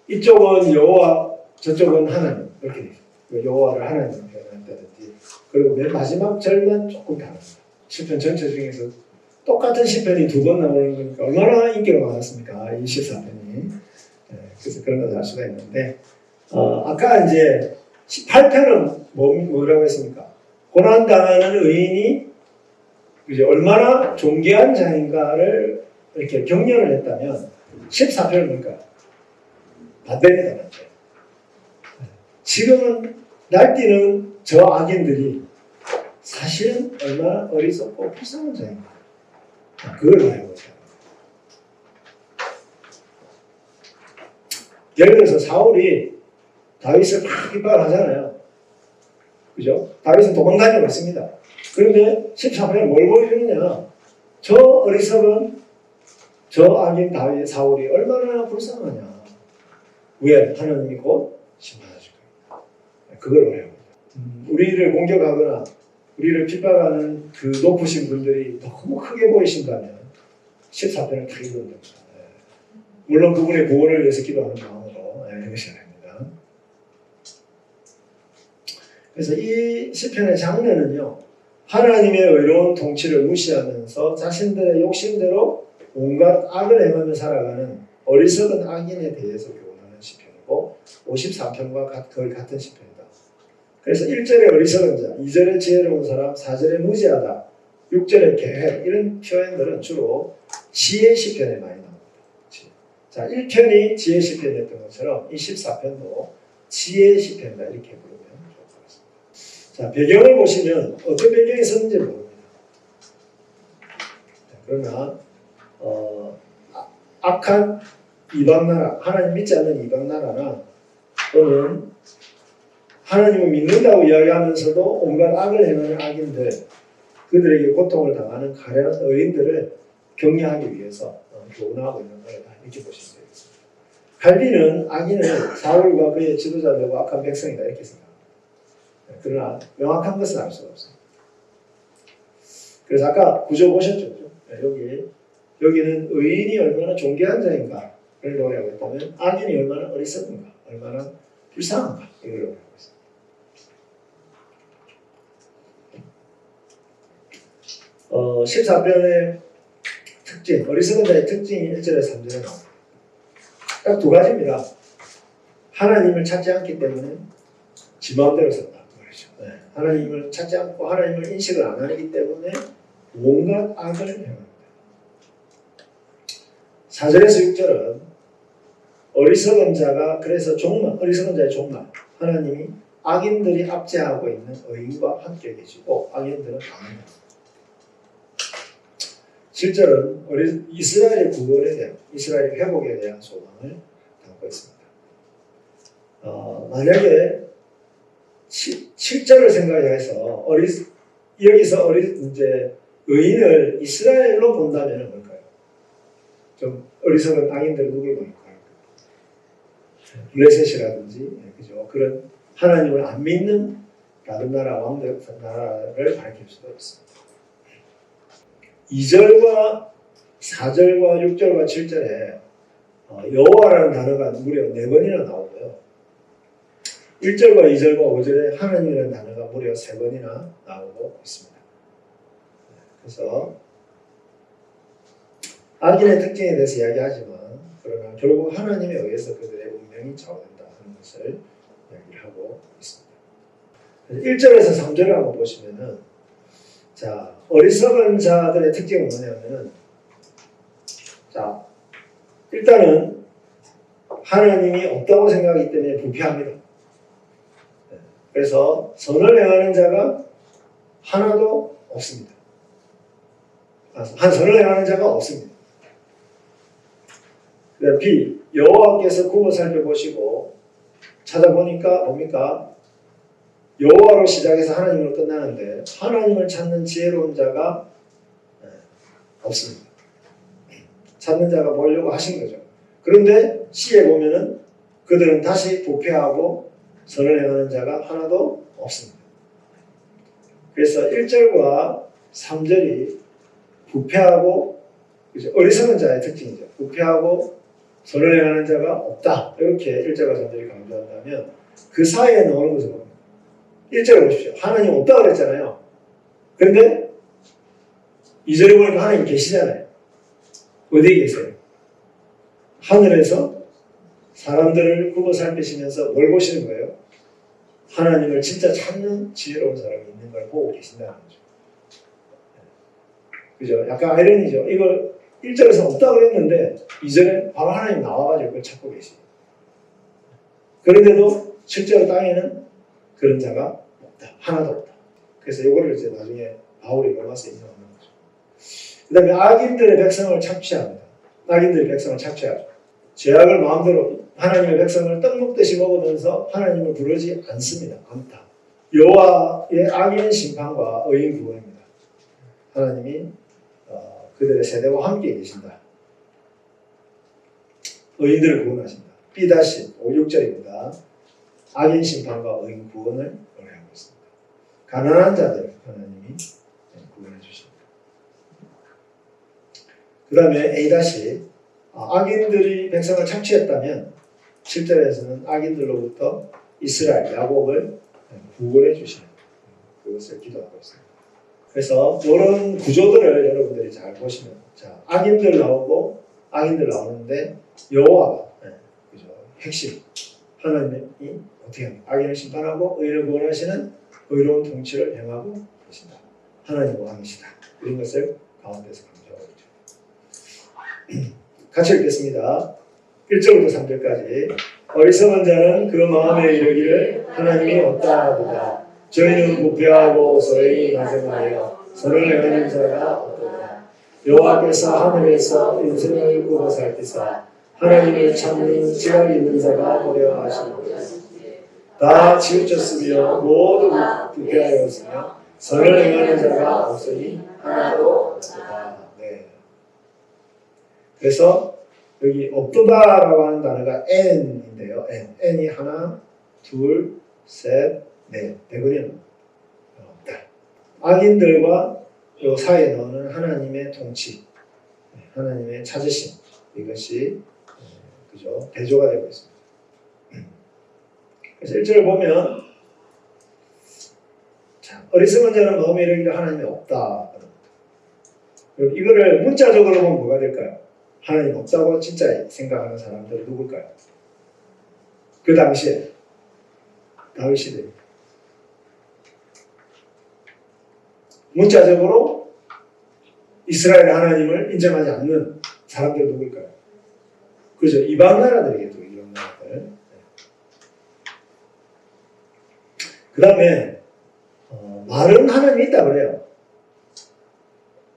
이쪽은 여호와, 저쪽은 하나님 이렇게 돼요. 여호와를 하나님으로 표현한다든지, 그리고 맨 마지막 절만 조금 다릅니다. 시편 전체 중에서 똑같은 시편이 두 번 나오는 거니까 얼마나 인기가 많았습니까? 24편이. 그래서 그런 것을 알 수가 있는데, 아까 이제 18편은 뭐라고 했습니까? 고난당하는 의인이 이제 얼마나 존귀한 자인가를 이렇게 격려를 했다면, 14편은 뭘까요? 반대입니다, 반대. 지금은 날뛰는 저 악인들이 사실은 얼마나 어리석고 불쌍한 자인가, 그걸 말하고 있다. 예를 들어서 사울이 다윗을 막 비판을 하잖아요. 그죠? 다윗은 도망다니고 있습니다. 그런데 14편에 뭘 보여주느냐? 저 어리석은 저 악인 다윗, 사울이 얼마나 불쌍하냐. 왜? 하나님이 곧 심판하실 거예요. 그걸 말합니다. 우리를 공격하거나 우리를 핍박하는 그 높으신 분들이 너무 크게 보이신다면 14편을 다 읽어야 됩니다. 물론 그분의 구원을 위해서 기도하는 마음으로 읽으셔야 됩니다. 그래서 이 시편의 장르는요, 하나님의 의로운 통치를 무시하면서 자신들의 욕심대로 온갖 악을 행하며 살아가는 어리석은 악인에 대해서 교훈하는 시편이고, 54편과 거의 같은 시편이다. 그래서 1절에 어리석은 자, 2절에 지혜로운 사람, 4절에 무지하다, 6절에 계획, 이런 표현들은 주로 지혜 시편에 많이 나옵니다. 자, 1편이 지혜 시편이었던 것처럼 이 14편도 지혜 시편이다, 이렇게 부르면 좋을 것 같습니다. 자, 배경을 보시면 어떤 배경이 있었는지 모릅니다. 그러나 악한 이방나라, 하나님 믿지 않는 이방나라나 또는 하나님을 믿는다고 이야기하면서도 온갖 악을 행하는 악인들, 그들에게 고통을 당하는 가련한 의인들을 격려하기 위해서 교훈하고 있는 거다, 이렇게 보시면 되겠습니다. 칼빈은 악인을 사울과 그의 지도자들과 악한 백성이다, 이렇게 생각합니다. 그러나 명확한 것은 알 수가 없습니다. 그래서 아까 구조 보셨죠? 여기는 의인이 얼마나 존귀한 자인가를 노래하고 있다면, 악인이 얼마나 어리석은가, 얼마나 불쌍한가, 이걸 노래하고 있습니다. 14편의 특징, 어리석은 자의 특징이 1절에 3절에 나옵니다. 딱 두 가지입니다. 하나님을 찾지 않기 때문에 지 마음대로 산다, 말이죠. 하나님을 찾지 않고 하나님을 인식을 안 하기 때문에 온갖 악을 행합니다. 4절에서 6절은 어리석은 자가, 그래서 어리석은 자의 종말, 하나님이 악인들이 압제하고 있는 의인과 함께 계시고 악인들은 강합니다. 7절은 이스라엘의 구원에 대한, 이스라엘의 회복에 대한 소망을 담고 있습니다. 만약에 7절을 생각해서 여기서 이제 의인을 이스라엘로 본다면 뭘까요? 좀 어리석은 악인들을 누구에 볼까요? 블레셋이라든지, 그죠? 그런 하나님을 안 믿는 다른 나라, 왕들 나라를 가리킬 수도 있습니다. 2절과 4절과 6절과 7절에 여호와라는 단어가 무려 4번이나 나오고요. 1절과 2절과 5절에 하나님이라는 단어가 무려 3번이나 나오고 있습니다. 그래서 악인의 특징에 대해서 이야기하지만, 그러나 결국 하나님에 의해서 그들의 운명이 좌우된다 하는 것을 이야기를 하고 있습니다. 1절에서 3절을 한번 보시면은, 자, 어리석은 자들의 특징은 뭐냐면은, 자, 일단은 하나님이 없다고 생각하기 때문에 부패합니다. 그래서 선을 행하는 자가 하나도 없습니다. 한 선을 행하는 자가 없습니다. B, 여호와께서 굽어 살펴보시고 찾아보니까 뭡니까? 여호와로 시작해서 하나님으로 끝나는데 하나님을 찾는 지혜로운 자가 없습니다. 찾는 자가 보려고 하신 거죠. 그런데 C에 보면은 그들은 다시 부패하고 선을 행하는 자가 하나도 없습니다. 그래서 1절과 3절이 부패하고 그죠? 어리석은 자의 특징이죠. 부패하고 선을 행하는 자가 없다. 이렇게 1절과 3절이 강조한다면 그 사이에 나오는 것은 뭡니까? 1절에 보십시오. 하나님 없다고 그랬잖아요. 그런데 2절에 보니까 하나님 계시잖아요. 어디에 계세요? 하늘에서 사람들을 굽어 살피시면서 뭘 보시는 거예요? 하나님을 진짜 찾는 지혜로운 사람이 있는 걸 보고 계신다는 거죠. 그죠? 약간 아이러니죠. 이걸 1절에서 없다고 그랬는데 2절에 바로 하나님 나와가지고 그걸 찾고 계시죠. 그런데도 실제로 땅에는 그런 자가 없다. 하나도 없다. 그래서 이거를 이제 나중에 바울이 로마서에 인용하는 거죠. 그 다음에 악인들의 백성을 착취합니다. 악인들의 백성을 착취하죠. 죄악을 마음대로 하나님의 백성을 떡 먹듯이 먹으면서 하나님을 부르지 않습니다. 않다. 여호와의 악인 심판과 의인 구원입니다. 하나님이 그들의 세대와 함께 계신다. 의인들을 구원하신다. B-5, 6절입니다. 악인 심판과 의인 구원을 노래하고 있습니다. 가난한 자들 하나님이 구원해 주십니다. 그 다음에 A- 악인들이 백성을 착취했다면 7절에서는 악인들로부터 이스라엘, 야곱을 구원해 주시는 그것을 기도하고 있습니다. 그래서 이런 구조들을 여러분들이 잘 보시면 자, 악인들 나오는데 여호와가 그죠? 핵심 하나님이 어떻게 합니까? 악인을 심판하고 의인을 구원하시는 의로운 통치를 행하고 계신다. 하나님 왕이시다. 이런 것을 가운데서 강조하고 있죠. 같이 읽겠습니다. 1절부터 3절까지 어리석은 자는 그 마음에 이르기를 하나님이 없다 보다 저희는 부패하고 소행이 가증하여 선을 행하는 자가 없도다. 여호와께서 하늘에서 인생을 구워 살피사 하나님을 찾는 지각 있는 자가 보려 하시고 다 치우쳤으며 모두 부패하였으며 선을 행하는 자가 없으니 하나도 없도다. 네. 그래서 여기 없도다라고 하는 단어가 n인데요. n이 하나, 둘, 셋, 넷. 대부분 없다. 악인들과 요 사이에 넣는 하나님의 통치, 하나님의 찾으심 이것이 그죠 대조가 되고 있습니다. 그래서 1절을 보면 자, 어리석은 자는 마음에 이르기를 하나님이 없다. 이거를 문자적으로 보면 뭐가 될까요? 하나님 없다고 진짜 생각하는 사람들은 누굴까요? 그 당시에 다윗 시대 문자적으로 이스라엘 하나님을 인정하지 않는 사람들은 누굴까요? 그죠? 이방 나라들이겠죠. 이방 나라들. 그 다음에 말은 하나님이 있다 그래요.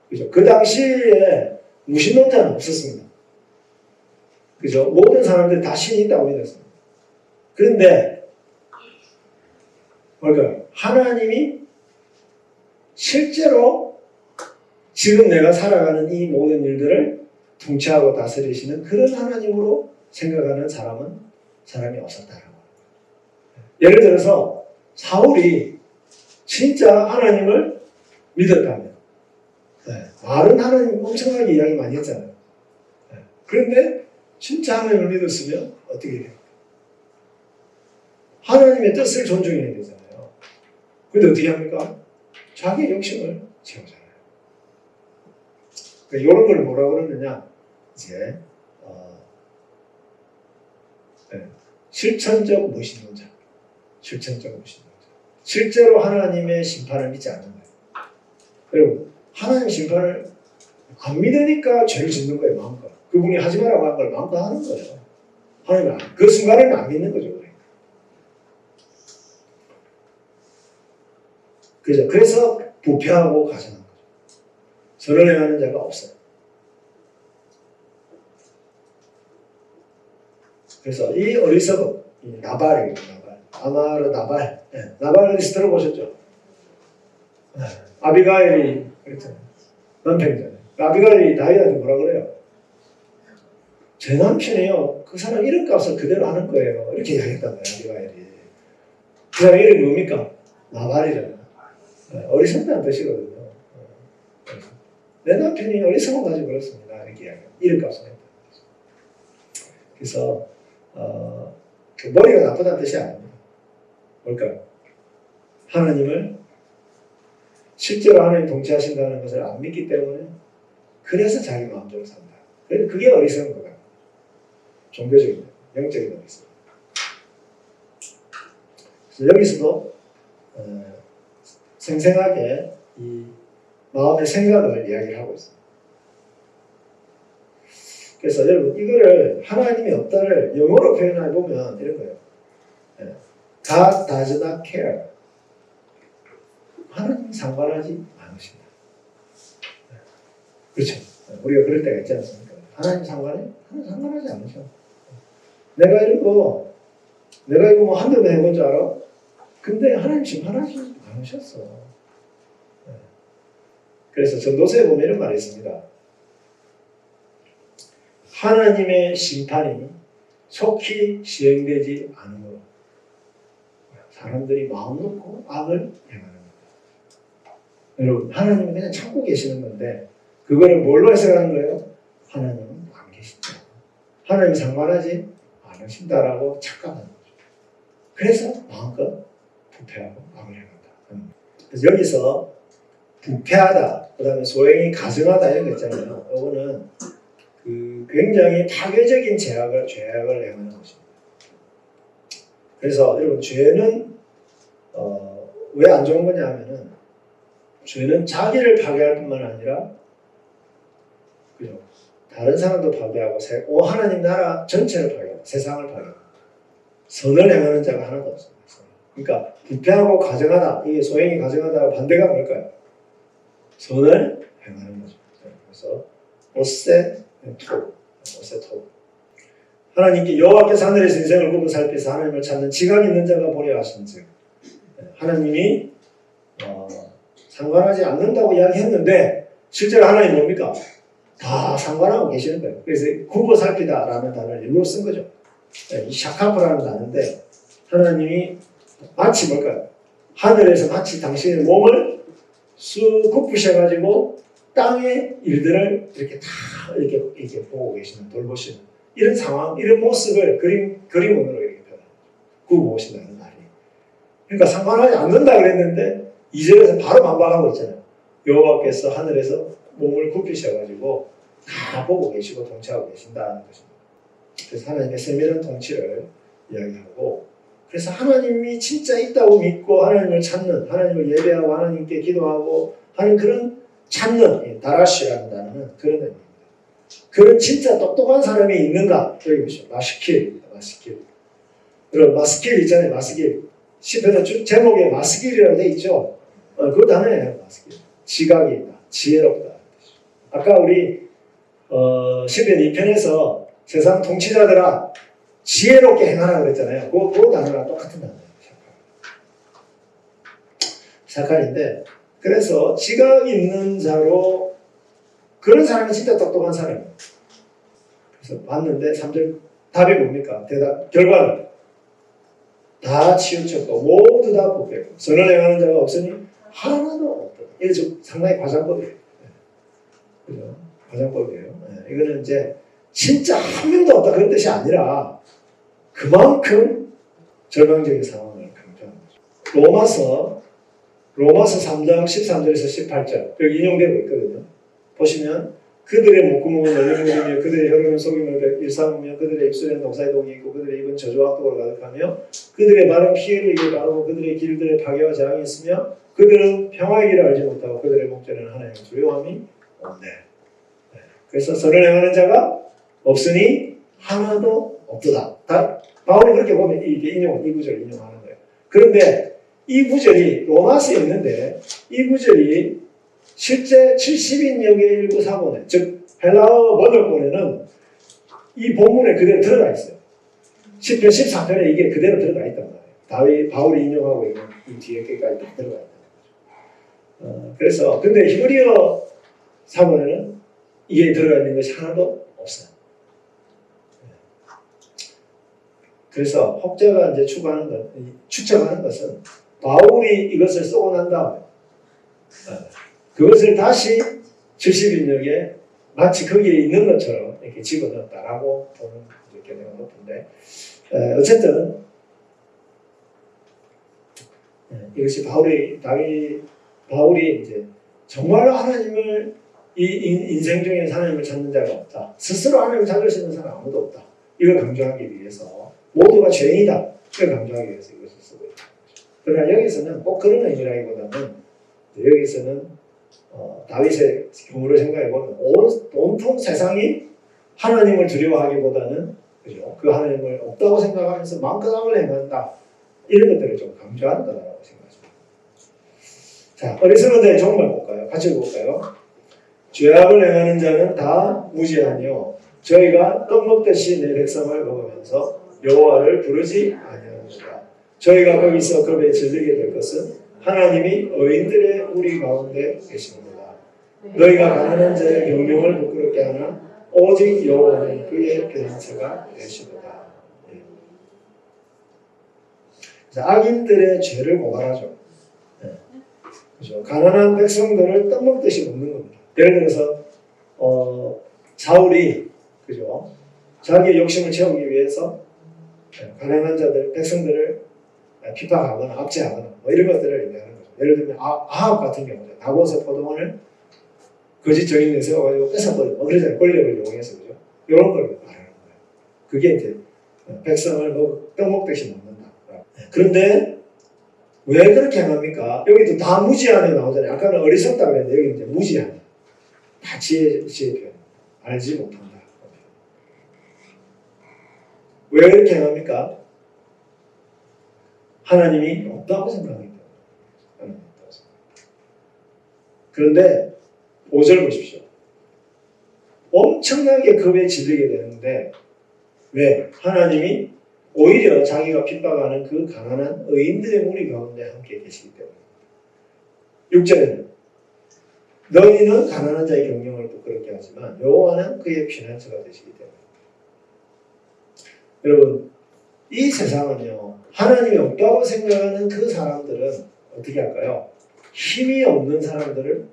그죠? 그 당시에 무신론자는 없었습니다. 그죠? 모든 사람들이 다 신이 있다고 믿었습니다. 그런데 뭘까요? 하나님이 실제로 지금 내가 살아가는 이 모든 일들을 통치하고 다스리시는 그런 하나님으로 생각하는 사람이 없었다라고. 예를 들어서 사울이 진짜 하나님을 믿었다면 말은 하나님 엄청나게 이야기 많이 했잖아요. 그런데 진짜 하나님을 믿었으면 어떻게 돼요? 하나님의 뜻을 존중해야 되잖아요. 근데 어떻게 합니까? 자기의 욕심을 채우잖아요. 그러니까 이런 걸 뭐라고 그러느냐? 이제 실천적 무신론자. 실천적 무신론자. 실제로 하나님의 심판을 믿지 않는 거예요. 여러분, 하나님 심판을 안 믿으니까 죄를 짓는 거예요, 마음껏. 그분이 하지 말라고 한 걸 마음껏 하는 거예요. 하나님 그 순간에는 안 믿는 거죠. 그죠? 그래서 부패하고 가증한 거죠. 선을 행하는 자가 없어요. 그래서 이 어리석음, 이 나발입니다. 나발. 나발 어디서 들어보셨죠? 아비가일이 그랬잖아요. 남편이잖아요. 아비가일이 다윗한테 뭐라 그래요? 제 남편이요. 그 사람 이름값을 그대로 하는 거예요. 이렇게 이야기했단 말이에요. 아비가일이. 그 사람 이름이 뭡니까? 나발이잖아요. 어리석다는 뜻이거든요. 내 남편이 어리석은 가지고 그렇습니다. 이렇게 이야기해요. 이름값을 했다. 그래서 그 머리가 나쁘다는 뜻이 아닙니다. 뭘까요? 하나님을 실제로 하나님 통치하신다는 것을 안 믿기 때문에 그래서 자기 마음대로 산다. 그게 어리석은 거다. 종교적인, 영적인 어리석음. 그래서 여기서도 생생하게 이 마음의 생각을 이야기를 하고 있습니다. 그래서 여러분 이거를 하나님이 없다를 영어로 표현해 보면 이런 거예요. God does not care. 하나님 상관하지 않으신다. 그렇죠. 우리가 그럴 때가 있지 않습니까? 하나님 상관해? 하나님 상관하지 않으셔. 내가 이거 뭐 한두 번 해본 줄 알아? 근데 하나님 심판하지 않으셨어. 그래서 전도서에 보면 이런 말이 있습니다. 하나님의 심판이 속히 시행되지 않으므로 사람들이 마음 놓고 악을 행하는 거예요. 여러분, 하나님은 그냥 참고 계시는 건데 그거를 뭘로 해석하는 거예요? 하나님은 안 계신다. 하나님이 상관하지 않으신다라고 착각하는 거죠. 그래서 마음껏 부패하고 악을 행한다. 그래서 여기서 부패하다, 그 다음에 소행이 가증하다 이런 거 있잖아요. 이거는 굉장히 파괴적인 죄악을 행하는 것입니다. 그래서 여러분 죄는 왜 안 좋은 거냐 하면은 죄는 자기를 파괴할 뿐만 아니라 그죠? 다른 사람도 파괴하고 하나님 나라 전체를 파괴하고 세상을 파괴하고 선을 행하는 자가 하나도 없습니다. 그러니까 부패하고 가증하다, 이게 소행이 가증하다가 반대가 뭘까요? 선을 행하는 거죠. 그래서 오세토. 하나님께 여호와께서 하늘에서 인생을 보고 살피사 하나님을 찾는 지각 있는 자가 보려 하신즉 하나님이 상관하지 않는다고 이야기했는데 실제로 하나님 뭡니까? 다 상관하고 계시는 거예요. 그래서 굽어 살피다라는 단어를 일부러 쓴 거죠. 이 샤카프라는 단어인데 하나님이 마치 뭘까요? 하늘에서 마치 당신의 몸을 쑥 굽으셔가지고 땅의 일들을 이렇게 다 이렇게 보고 계시는, 돌보시는 이런 상황, 이런 모습을 그림으로 이렇게 굽어 오신다는 말이. 그러니까 상관하지 않는다 그랬는데 2절에서 바로 반박하고 있잖아요. 여호와께서 하늘에서 몸을 굽히셔가지고 다 보고 계시고 통치하고 계신다는 것입니다. 그래서 하나님의 세밀한 통치를 이야기하고, 그래서 하나님이 진짜 있다고 믿고 하나님을 찾는, 하나님을 예배하고 하나님께 기도하고 하는 그런 찾는, 다라시라는 단어는 그런 의미입니다. 그런 진짜 똑똑한 사람이 있는가? 여기 보시죠. 마스킬입니다. 마스킬. 여러분 마스킬 있잖아요. 마스킬. 시편의 제목에 마스킬이라고 돼 있죠. 그 단어예요. 마스킬. 지각이 있다. 지혜롭다. 아까 우리 시편 2편에서 세상 통치자들아 지혜롭게 행하라 그랬잖아요. 그 단어랑 똑같은 단어예요. 샤칼인데, 그래서 지각 있는 자로, 그런 사람이 진짜 똑똑한 사람이에요. 그래서 봤는데 3절 답이 뭡니까? 결과는 다 치우쳤고 모두 다 부패했고 선을 행하는 자가 없으니 하나도 없다. 이게 상당히 과장법이에요. 그죠? 과장법이에요. 이거는 이제 진짜 한 명도 없다 그런 뜻이 아니라 그만큼 절망적인 상황을 강조하는 거죠. 로마서 3장 13절에서 18절 여기 인용되고 있거든요. 보시면 그들의 목구멍은 열림물이며 그들의 혈흔은 속임을 일삼으며 그들의 입술에는 녹사의 독이 있고 그들의 입은 저주와 악독으로 가득하며 그들의 발은 피해를 이기게 바르고 그들의 길들에 파괴와 재앙이 있으며 그들은 평화의 길을 알지 못하고 그들의 목전에는 하나님의 두려움이 없네. 그래서 선을 행하는 자가 없으니 하나도 없도다. 바울이 그렇게 보면 이 구절을 인용하는 거예요. 그런데 이 구절이 로마서에 있는데 이 구절이 실제 70인역의 일부 사본에, 즉 헬라어 번역본에는 이 본문에 그대로 들어가 있어요. 10편 14편에 이게 그대로 들어가 있단 말이에요. 바울이 인용하고 있는 이 뒤에까지 다 들어가 있단 말이죠. 그래서 근데 히브리어 사본에는 이게 들어가 있는 것이 하나도 없어요. 그래서 혹자가 이제 추측하는 것은 바울이 이것을 쓰고 난 다음에 그것을 다시 70인역에 마치 거기에 있는 것처럼 이렇게 집어넣었다라고 보는 경우가 높은데 어쨌든 이것이 바울이 이제 정말로 하나님을 이 인생 중에 하나님을 찾는 자가 없다. 스스로 하나님을 찾을 수 있는 사람 아무도 없다. 이걸 강조하기 위해서 모두가 죄인이다. 이걸 강조하기 위해서 이것을 쓰고 있다. 그러나 여기서는 꼭 그런 의미라기보다는 여기서는 다윗의 경우를 생각해보면 온통 세상이 하나님을 두려워하기보다는 그죠? 그 하나님을 없다고 생각하면서 마음껏 악을 행한다. 이런 것들을 좀 강조하는 거라고 생각합니다. 자, 어리석은 자의 종말 볼까요? 같이 볼까요? 죄악을 행하는 자는 다 무지하니요 저희가 떡 먹듯이 내 백성을 먹으면서 여호와를 부르지 아니하느니라. 저희가 거기서 겁에 질리게 될 것은 하나님이 의인들의 무리 가운데 계십니다. 너희가 가난한 자의 경명을 부끄럽게 하나 오직 여호와는 그의 변인체가 되시도다. 악인들의 죄를 고발하죠. 그죠? 가난한 백성들을 떡 먹듯이 먹는 겁니다. 예를 들어서 사울이 그죠? 자기의 욕심을 채우기 위해서 가난한 자들, 백성들을 핍박하거나 압제하거나 뭐 이런 것들을 얘기하는 거죠. 예를 들면 아합 같은 경우죠. 다봇의 포도원을 거짓 증인 내세워가지고 뺏어버리고 뭐 그러잖아요. 권력을 이용해서 그죠? 이런 걸 말하는 거예요. 그게 이제 백성을 떡 먹듯이 먹는다. 그런데 왜 그렇게 합니까? 여기도 다 무지하게 나오잖아요. 아까는 어리석다 그랬는데 여기 이제 무지하게. 다 지혜의 표현. 알지 못한다. 왜 그렇게 합니까? 하나님이 없다고 생각하기 때문에. 하나님이 없다고 생각합니다. 그런데 5절 보십시오. 엄청나게 겁에 질리게 되는데 왜? 하나님이 오히려 자기가 핍박하는 그 가난한 의인들의 무리 가운데 함께 계시기 때문에. 6절에는 너희는 가난한 자의 경영을 부끄럽게 하지만 여호와는 그의 피난처가 되시기 때문에. 여러분, 이 세상은요, 하나님이 없다고 생각하는 그 사람들은 어떻게 할까요? 힘이 없는 사람들을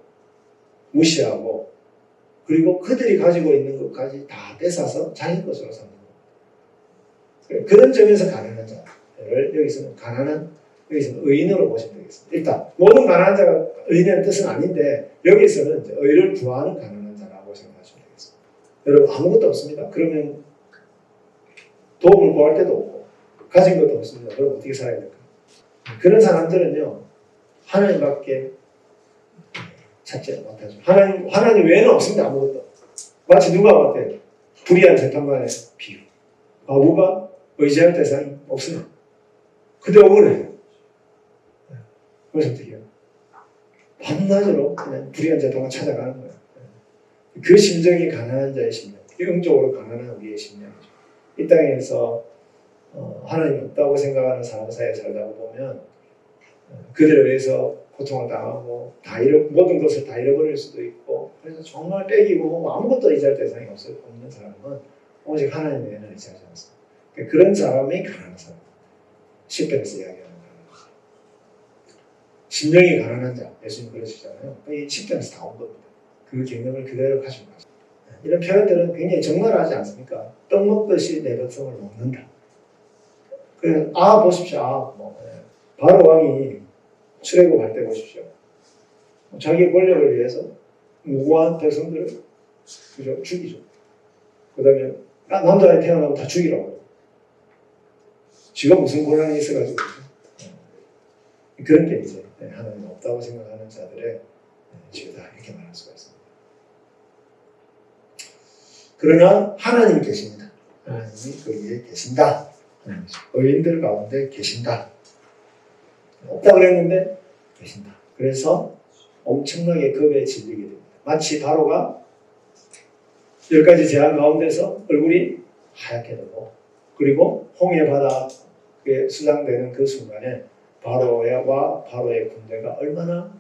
무시하고 그리고 그들이 가지고 있는 것까지 다 뺏어서 자기 것으로 삼는 겁니다. 그런 점에서 가난한 자를 여기서는 의인으로 보시면 되겠습니다. 일단 모든 가난한 자가 의인의 뜻은 아닌데 여기서는 이제 의를 구하는 가난한 자라고 생각하시면 되겠습니다. 여러분 아무것도 없습니다. 그러면 도움을 구할 데도 없고 가진 것도 없습니다. 그럼 어떻게 살아야 될까요? 그런 사람들은요 하나님밖에 찾지 못하죠. 하나님 외에는 없습니다. 아무것도. 마치 누가 봤대? 불의한 재판관의 비유. 바보가 의지할 대상이 없으나 그때 억울해요. 그래서 어떻게 해요? 밤낮으로 그냥 불의한 재판관 찾아가는 거예요. 그 심정이 가난한 자의 심정, 영적으로 가난한 우리의 심정이죠. 이 땅에서 하나님이 없다고 생각하는 사람 사이에 살다 보면 그들에 의해서 고통을 당하고 모든 것을 다 잃어버릴 수도 있고 그래서 정말 빼기고 아무것도 의지할 대상이 없는 사람은 오직 하나님 외에는 의지하지 않습니다. 그런 사람이 가난한 사람. 10편에서 이야기하는 가난한 심령이 가난한 자. 예수님 그러시잖아요. 이 10편에서 다 온 겁니다. 그 개념을 그대로 가지고 가죠. 이런 표현들은 굉장히 적나라하지 않습니까? 떡 먹듯이 내 백성을 먹는다. 보십시오. 바로 왕이 출애굽할 때 보십시오. 자기 권력을 위해서 무고한 백성들을 죽이죠. 그 다음에 남자에 태어나면 다 죽이라고. 지가 무슨 권한이 있어가지고. 그런 게 이제 하나님 없다고 생각하는 자들의 죄다 이렇게 말할 수가 있습니다. 그러나 하나님이 계십니다. 하나님이 그 위에 계신다. 의인들 가운데 계신다. 없다 그랬는데 계신다. 그래서 엄청나게 겁에 질리게 됩니다. 마치 바로가 10가지 재앙 가운데서 얼굴이 하얗게 되고 그리고 홍해 바다에 수장되는 그 순간에 바로와 바로의 군대가 얼마나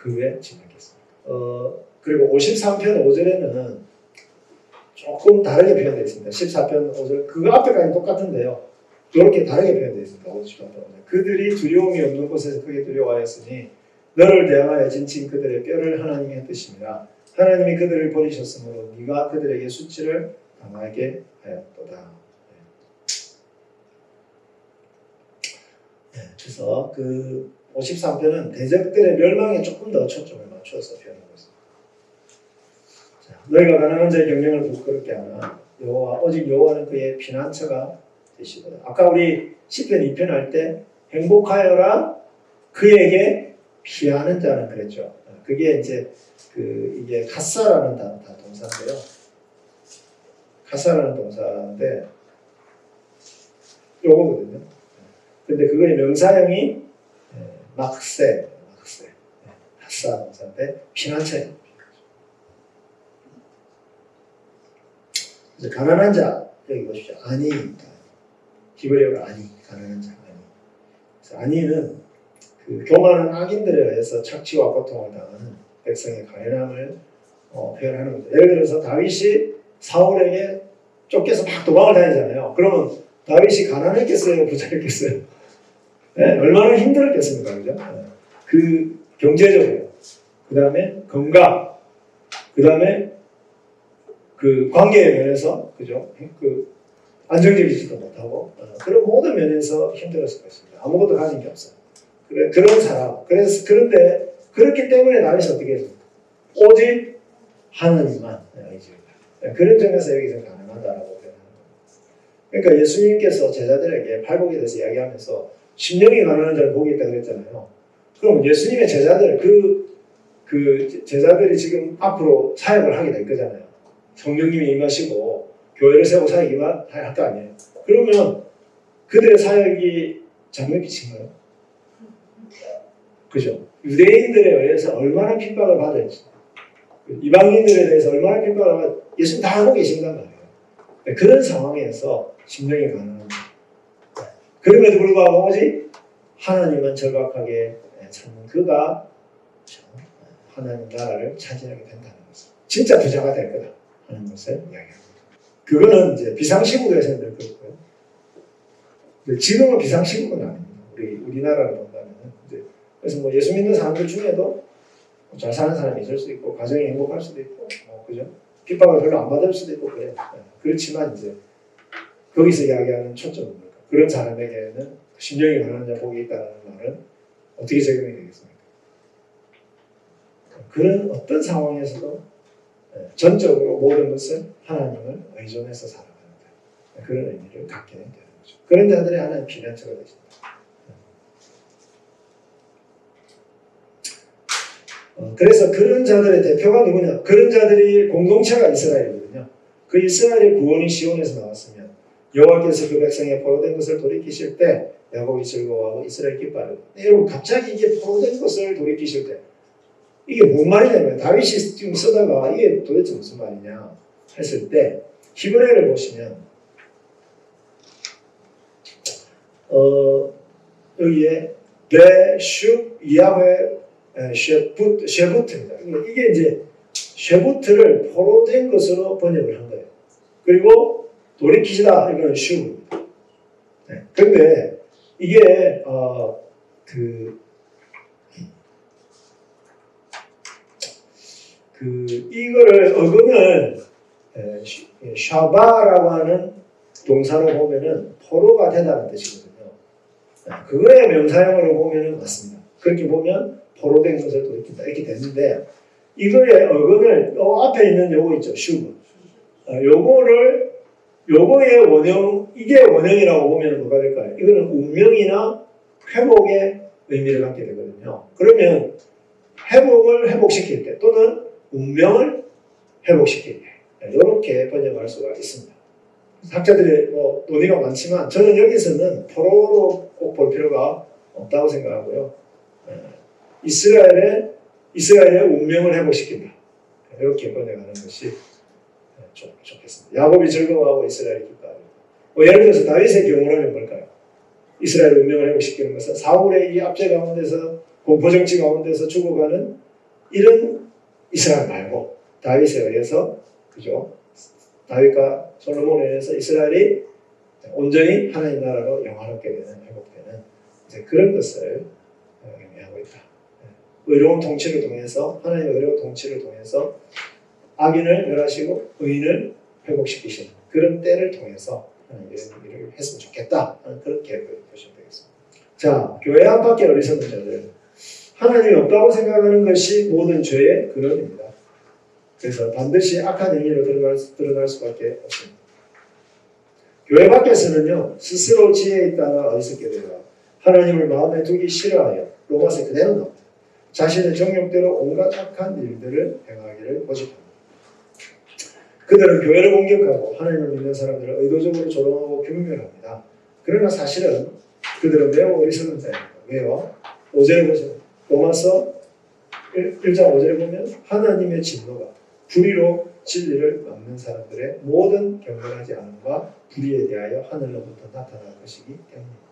겁에 질렸겠습니까? 그리고 53편 5절에는 조금 다르게 표현되어 있습니다. 14편 5절 그 앞에까지는 똑같은데요. 이렇게 다르게 표현되어 있습니다. 54편 5절 그들이 두려움이 없는 곳에서 크게 두려워하였으니 너를 대항하여 진친 그들의 뼈를 하나님이 뜻입니다. 하나님이 그들을 버리셨으므로 네가 그들에게 수치를 당하게 하였도다. 그래서 그 53편은 대적들의 멸망에 조금 더 초점을 맞추어서 표현하고 있습니다. 자, 너희가 가난한 자의 경영을 부끄럽게 하나 여호와 오직 여호와는 그의 피난처가 되시도다. 아까 우리 시편 2편 할 때 행복하여라 그에게 피하는 자는 그랬죠. 그게 이제 이게 카사라는 동사인데요. 카사라는 동사인데 요거거든요. 근데 그거의 명사형이 막세, 카사 동사인데 피난처예요. 그래서 가난한 자 여기 보십시오. 아니입니다. 히브리어가 아니, 가난한 자 아니. 그래서 아니는 그 교만한 악인들에 의해서 착취와 고통을 당하는 백성의 가난함을 표현하는 거죠. 예를 들어서 다윗이 사울에게 쫓겨서 막 도망을 다니잖아요. 그러면 다윗이 가난했겠어요? 부자였겠어요? 네? 얼마나 힘들었겠습니까? 그죠? 그 경제적으로, 그 다음에 건강, 그 다음에 그 관계의 면에서, 그죠? 그 안정적이지도 못하고, 그런 모든 면에서 힘들었을 것입니다. 아무것도 가진 게 없어요. 그런 사람. 그런데, 그렇기 때문에 다윗이 어떻게 했습니까? 오직 하나님만 의지한다. 그런 점에서 여기서 가능하다라고 표현하는 겁니다. 그러니까 예수님께서 제자들에게 팔복에 대해서 이야기하면서 심령이 가난한 자를 복이 있다 그랬잖아요. 그럼 예수님의 제자들, 그 제자들이 지금 앞으로 사역을 하게 될 거잖아요. 성령님이 임하시고 교회를 세우고 사역이 할 거 아니에요. 그러면 그들의 사역이 장벽이 친가요? 그죠? 유대인들에 의해서 얼마나 핍박을 받을지, 이방인들에 대해서 얼마나 핍박을 받을지 예수님 다 알고 계신단 말이에요. 그런 상황에서 심령이 가능합니다. 그럼에도 불구하고 오직 하나님만 절박하게 찾는 그가 하나님 나라를 차지하게 된다는 것을, 진짜 부자가 될 거다 하는 것을 이야기합니다. 그거는 이제 비상시국에서는 그렇고요. 지금은 비상시국은 아닙니다. 우리나라를 본다면. 그래서 뭐 예수 믿는 사람들 중에도 잘 사는 사람이 있을 수도 있고, 가정이 행복할 수도 있고, 그죠? 핍박을 별로 안 받을 수도 있고, 그래요. 그렇지만 이제 거기서 이야기하는 초점은 뭘까? 그런 사람에게는 심령이 가난한 자 복이 있다는 말은 어떻게 적용이 되겠습니까? 그런 어떤 상황에서도 전적으로 모든 것을 하나님을 의존해서 살아가는 그런 의미를 갖게 된다는 거죠. 그런 자들이 하나님 피난처가 되신다. 그래서 그런 자들의 대표가 누구냐? 그런 자들이 공동체가 이스라엘이거든요. 그 이스라엘의 구원이 시온에서 나왔으면 여호와께서 그 백성의 포로된 것을 돌이키실 때 야곱이 즐거워하고 이스라엘 기뻐하고. 여러분 갑자기 이게 포로된 것을 돌이키실 때 이게 뭔 말이냐면 다윗이 지금 쓰다가 이게 도대체 무슨 말이냐 했을 때 히브리어를 보시면 여기에 베슈 야훼 쉐부트입니다. 이게 이제 쉐부트를 포로된 것으로 번역을 한 거예요. 그리고 돌이키시다 이거는 슈입니다. 네. 근데 이게 이거를 어근을 샤바라고 하는 동사로 보면은 포로가 되다는 뜻이거든요. 그거의 명사형으로 보면은 맞습니다. 그렇게 보면 포로된 것을 돌이킨다 이렇게 되는데 이거의 어근을 앞에 있는 요거 있죠. 슈브. 요거의 원형, 이게 원형이라고 보면 뭐가 될까요? 이거는 운명이나 회복의 의미를 갖게 되거든요. 그러면 회복을 회복시킬 때 또는 운명을 회복시킬 때 이렇게 번역할 수가 있습니다. 학자들의 논의가 많지만 저는 여기서는 포로로 꼭 볼 필요가 없다고 생각하고요. 이스라엘의 운명을 회복시킨다. 이렇게 번역하는 것이 좋겠습니다. 야곱이 즐거워하고 이스라엘이 기뻐하고. 예를 들어서 다윗의 경우라면 뭘까요? 이스라엘 운명을 회복시키는 것은 사울의 이 압제 가운데서 공포정치 가운데서 죽어가는 이런 이스라엘 말고 다윗에 의해서, 그죠? 다윗과 솔로몬에 의해서 이스라엘이 온전히 하나님 나라로 영화롭게 되는, 회복되는 이제 그런 것을 의미하고 있다. 의로운 통치를 통해서 하나님의 의로운 통치를 통해서 악인을 멸하시고 의인을 회복시키시는 그런 때를 통해서 하나님 이런 일을 했으면 좋겠다 하는 그런 계획을 보시면 되겠습니다. 자, 교회 안팎의 어리석은 자들 하나님이 없다고 생각하는 것이 모든 죄의 근원입니다. 그래서 반드시 악한 행위로 드러날 수밖에 없습니다. 교회 밖에서는요 스스로 지혜에 있다가 어리석게 되어 하나님을 마음에 두기 싫어하여 로마서 그대로 나옵니다. 자신의 정욕대로 온갖 악한 일들을 행하기를 고집합니다. 그들은 교회를 공격하고 하나님을 믿는 사람들을 의도적으로 조롱하고 경멸합니다. 그러나 사실은 그들은 매우 어리석은 자입니다. 왜요? 5절에 보세요. 로마서 1장 5절에 보면 하나님의 진노가 불의로 진리를 막는 사람들의 모든 경건하지 않음과 불의에 대하여 하늘로부터 나타날 것이기 때문입니다.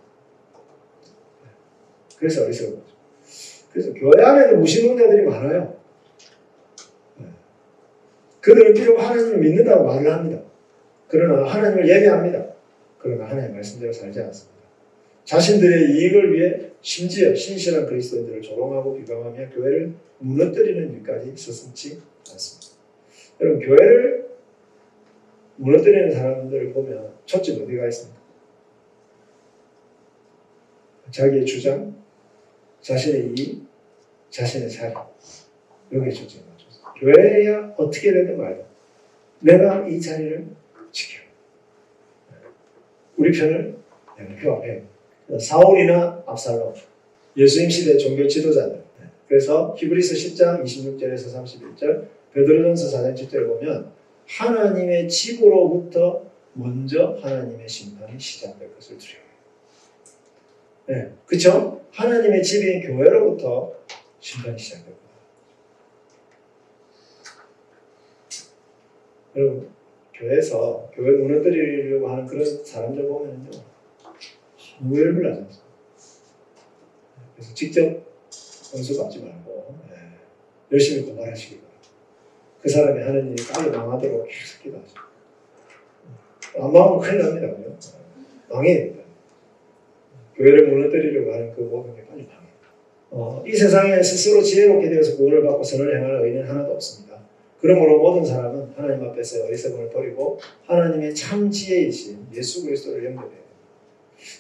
그래서 어리석은 거죠. 그래서 교회 안에도 무신론자들이 많아요. 그들은 비록 하나님을 믿는다고 말을 합니다. 그러나 하나님을 예배합니다. 그러나 하나님의 말씀대로 살지 않습니다. 자신들의 이익을 위해 심지어 신실한 그리스도인들을 조롱하고 비방하며 교회를 무너뜨리는 일까지 서슴지 않습니다. 여러분 교회를 무너뜨리는 사람들을 보면 초점 어디가 있습니까? 자기의 주장, 자신의 이익, 자신의 자리 여기에 초점이 맞춰서 교회야 어떻게 되든 말든 내가 이 자리를 지켜 우리 편을 내가 표합해. 사울이나 압살롬 예수님 시대 종교 지도자들 그래서 히브리서 10장 26절에서 31절 베드로전서 4장 10절을 보면 하나님의 집으로부터 먼저 하나님의 심판이 시작될 것을 두려워해요. 네, 그렇죠? 하나님의 집인 교회로부터 심판이 시작됩니다. 여러분 교회에서 교회 무너뜨리려고 하는 그런 사람들 보면요 너무 열불 나지 않습니까? 그래서 직접 원수 받지 말고 열심히 고발하시기 바랍니다. 그 사람이 하는 일이 빨리 망하도록 계속 기도하시고 안 망하면 큰일 납니다. 망해야 됩니다. 교회를 무너뜨리려고 하는 그 모든 게 빨리 망해요. 이 세상에 스스로 지혜롭게 되어서 구원을 받고 선을 행할 의인은 하나도 없습니다. 그러므로 모든 사람은 하나님 앞에서 어리석음을 버리고 하나님의 참 지혜이신 예수 그리스도를 영접해야 됩니다.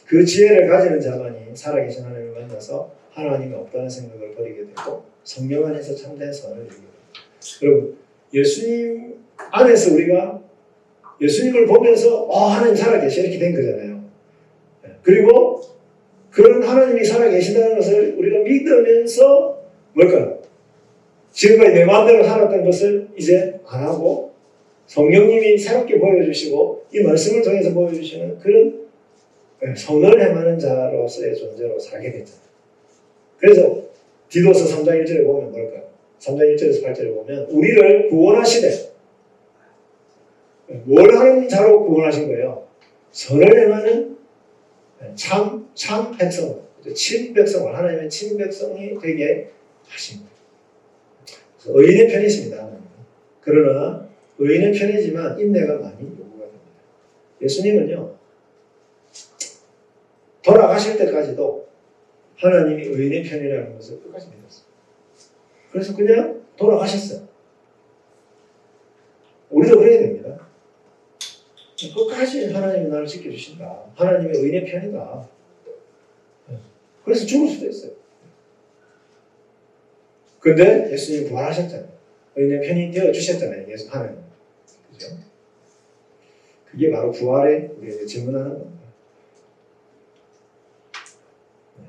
그 지혜를 가지는 자만이 살아계신 하나님을 만나서 하나님이 없다는 생각을 버리게 되고 성령 안에서 참된 선을 이루게 됩니다. 여러분 예수님 안에서 우리가 예수님을 보면서 하나님 살아계시 이렇게 된 거잖아요. 그리고 그런 하나님이 살아계신다는 것을 우리가 믿으면서 뭘까요? 지금까지 내 마음대로 살았던 것을 이제 안 하고 성령님이 새롭게 보여주시고 이 말씀을 통해서 보여주시는 그런 선을 행하는 자로서의 존재로 살게 됐잖아요. 그래서 디도서 3장 1절에 보면 뭘까요? 3장 1절에서 8절에 보면 우리를 구원하시되 뭘 하는 자로 구원하신 거예요? 선을 행하는 참 백성을, 친백성을 하나님의 친백성이 되게 하신 거예요. 의인의 편이십니다. 그러나 의인의 편이지만 인내가 많이 요구가 됩니다. 예수님은요 돌아가실 때까지도 하나님이 의인의 편이라는 것을 끝까지 믿었어요. 그래서 그냥 돌아가셨어요. 우리도 그래야 됩니다. 끝까지 하나님이 나를 지켜주신다. 하나님의 의인의 편이다. 그래서 죽을 수도 있어요. 근데 예수님이 부활하셨잖아요. 의인의 편이 되어주셨잖아요. 예수 하나님. 그죠? 그게 바로 부활에 우리에게 증언하는 겁니다.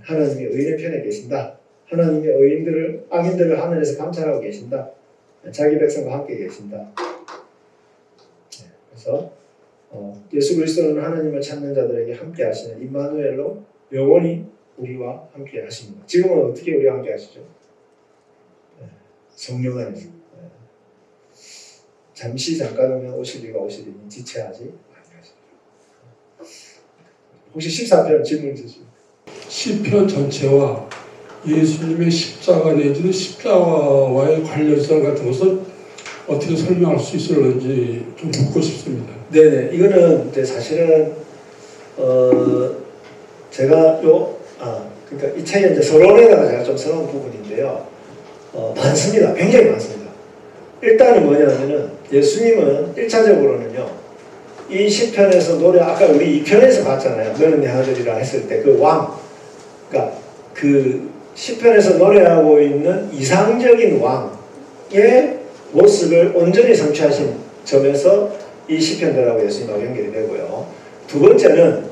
하나님이 의인의 편에 계신다. 하나님의 의인들을, 악인들을 하늘에서 감찰하고 계신다. 자기 백성과 함께 계신다. 그래서 예수 그리스도는 하나님을 찾는 자들에게 함께 하시는 임마누엘로 영원히 우리와 함께 하십니다. 지금은 어떻게 우리와 함께 하시죠? 성령 안에서. 잠시 잠깐 오면 오실 이가 오시리니 지체하지 아니하시리라. 혹시 14편 질문 있으십니까? 시편 전체와 예수님의 십자가 내지는 십자가와의 관련성 같은 것을 어떻게 설명할 수 있을는지 좀 묻고 싶습니다. 네네, 이거는 이제 사실은 제가 그러니까 이 책에 이제 서론에다가 제가 좀 써놓은 부분인데요. 많습니다. 굉장히 많습니다. 일단은 뭐냐면은 예수님은 1차적으로는요. 이 시편에서 노래 아까 우리 2편에서 봤잖아요. 너는 내 아들이라 했을 때 그 왕, 그러니까 그 시편에서 노래하고 있는 이상적인 왕의 모습을 온전히 성취하신 점에서 이 시편들하고 예수님하고 연결이 되고요. 두 번째는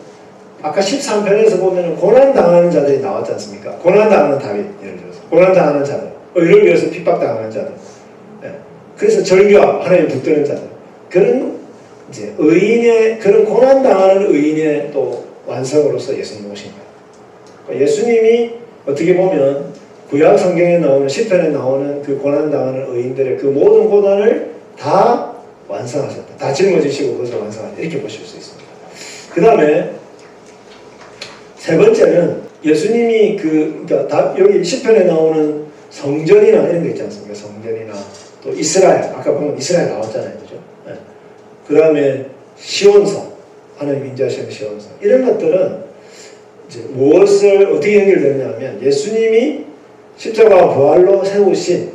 아까 13편에서 보면 고난당하는 자들이 나왔지 않습니까? 고난당하는 다윗, 예를 들어서 고난당하는 자들, 의를 위해서 핍박당하는 자들, 그래서 절규와 하나님 붙드는 자들, 그런 이제 의인의, 그런 고난당하는 의인의 또 완성으로서 예수님 오신 거예요. 그러니까 예수님이 어떻게 보면 구약 성경에 나오는 시편에 나오는 그 고난당하는 의인들의 그 모든 고난을 다 완성하셨다. 다 짊어지시고 그것을 완성하셨다. 이렇게 보실 수 있습니다. 그 다음에 세 번째는 예수님이 그러니까 여기 시편에 나오는 성전이나 이런 거 있지 않습니까? 성전이나 또 이스라엘, 아까 보면 이스라엘 나왔잖아요. 그죠? 네. 그 다음에 시온성, 하나님 인자하시는 시온성. 이런 것들은 이제 무엇을 어떻게 연결되느냐면 예수님이 십자가와 부활로 세우신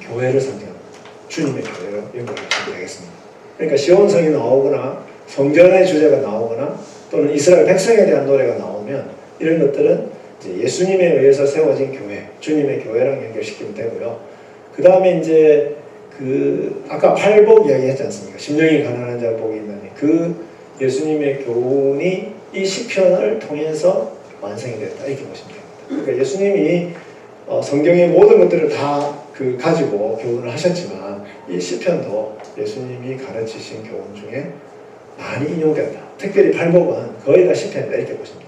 교회를 상징합니다. 주님의 교회로 연결하시면 되겠습니다. 그러니까 시온성이 나오거나 성전의 주제가 나오거나 또는 이스라엘 백성에 대한 노래가 나오면 이런 것들은 이제 예수님에 의해서 세워진 교회, 주님의 교회랑 연결시키면 되고요. 그 다음에 이제 아까 팔복 이야기 했지 않습니까? 심령이 가난한 자 복이 있나니 그 예수님의 교훈이 이 시편을 통해서 완성이 됐다. 이렇게 보시면 됩니다. 그러니까 예수님이 성경의 모든 것들을 다 가지고 교훈을 하셨지만 이 시편도 예수님이 가르치신 교훈 중에 많이 인용된다. 특별히 팔복은 거의 다 시편이다. 이렇게 보시면 됩니다.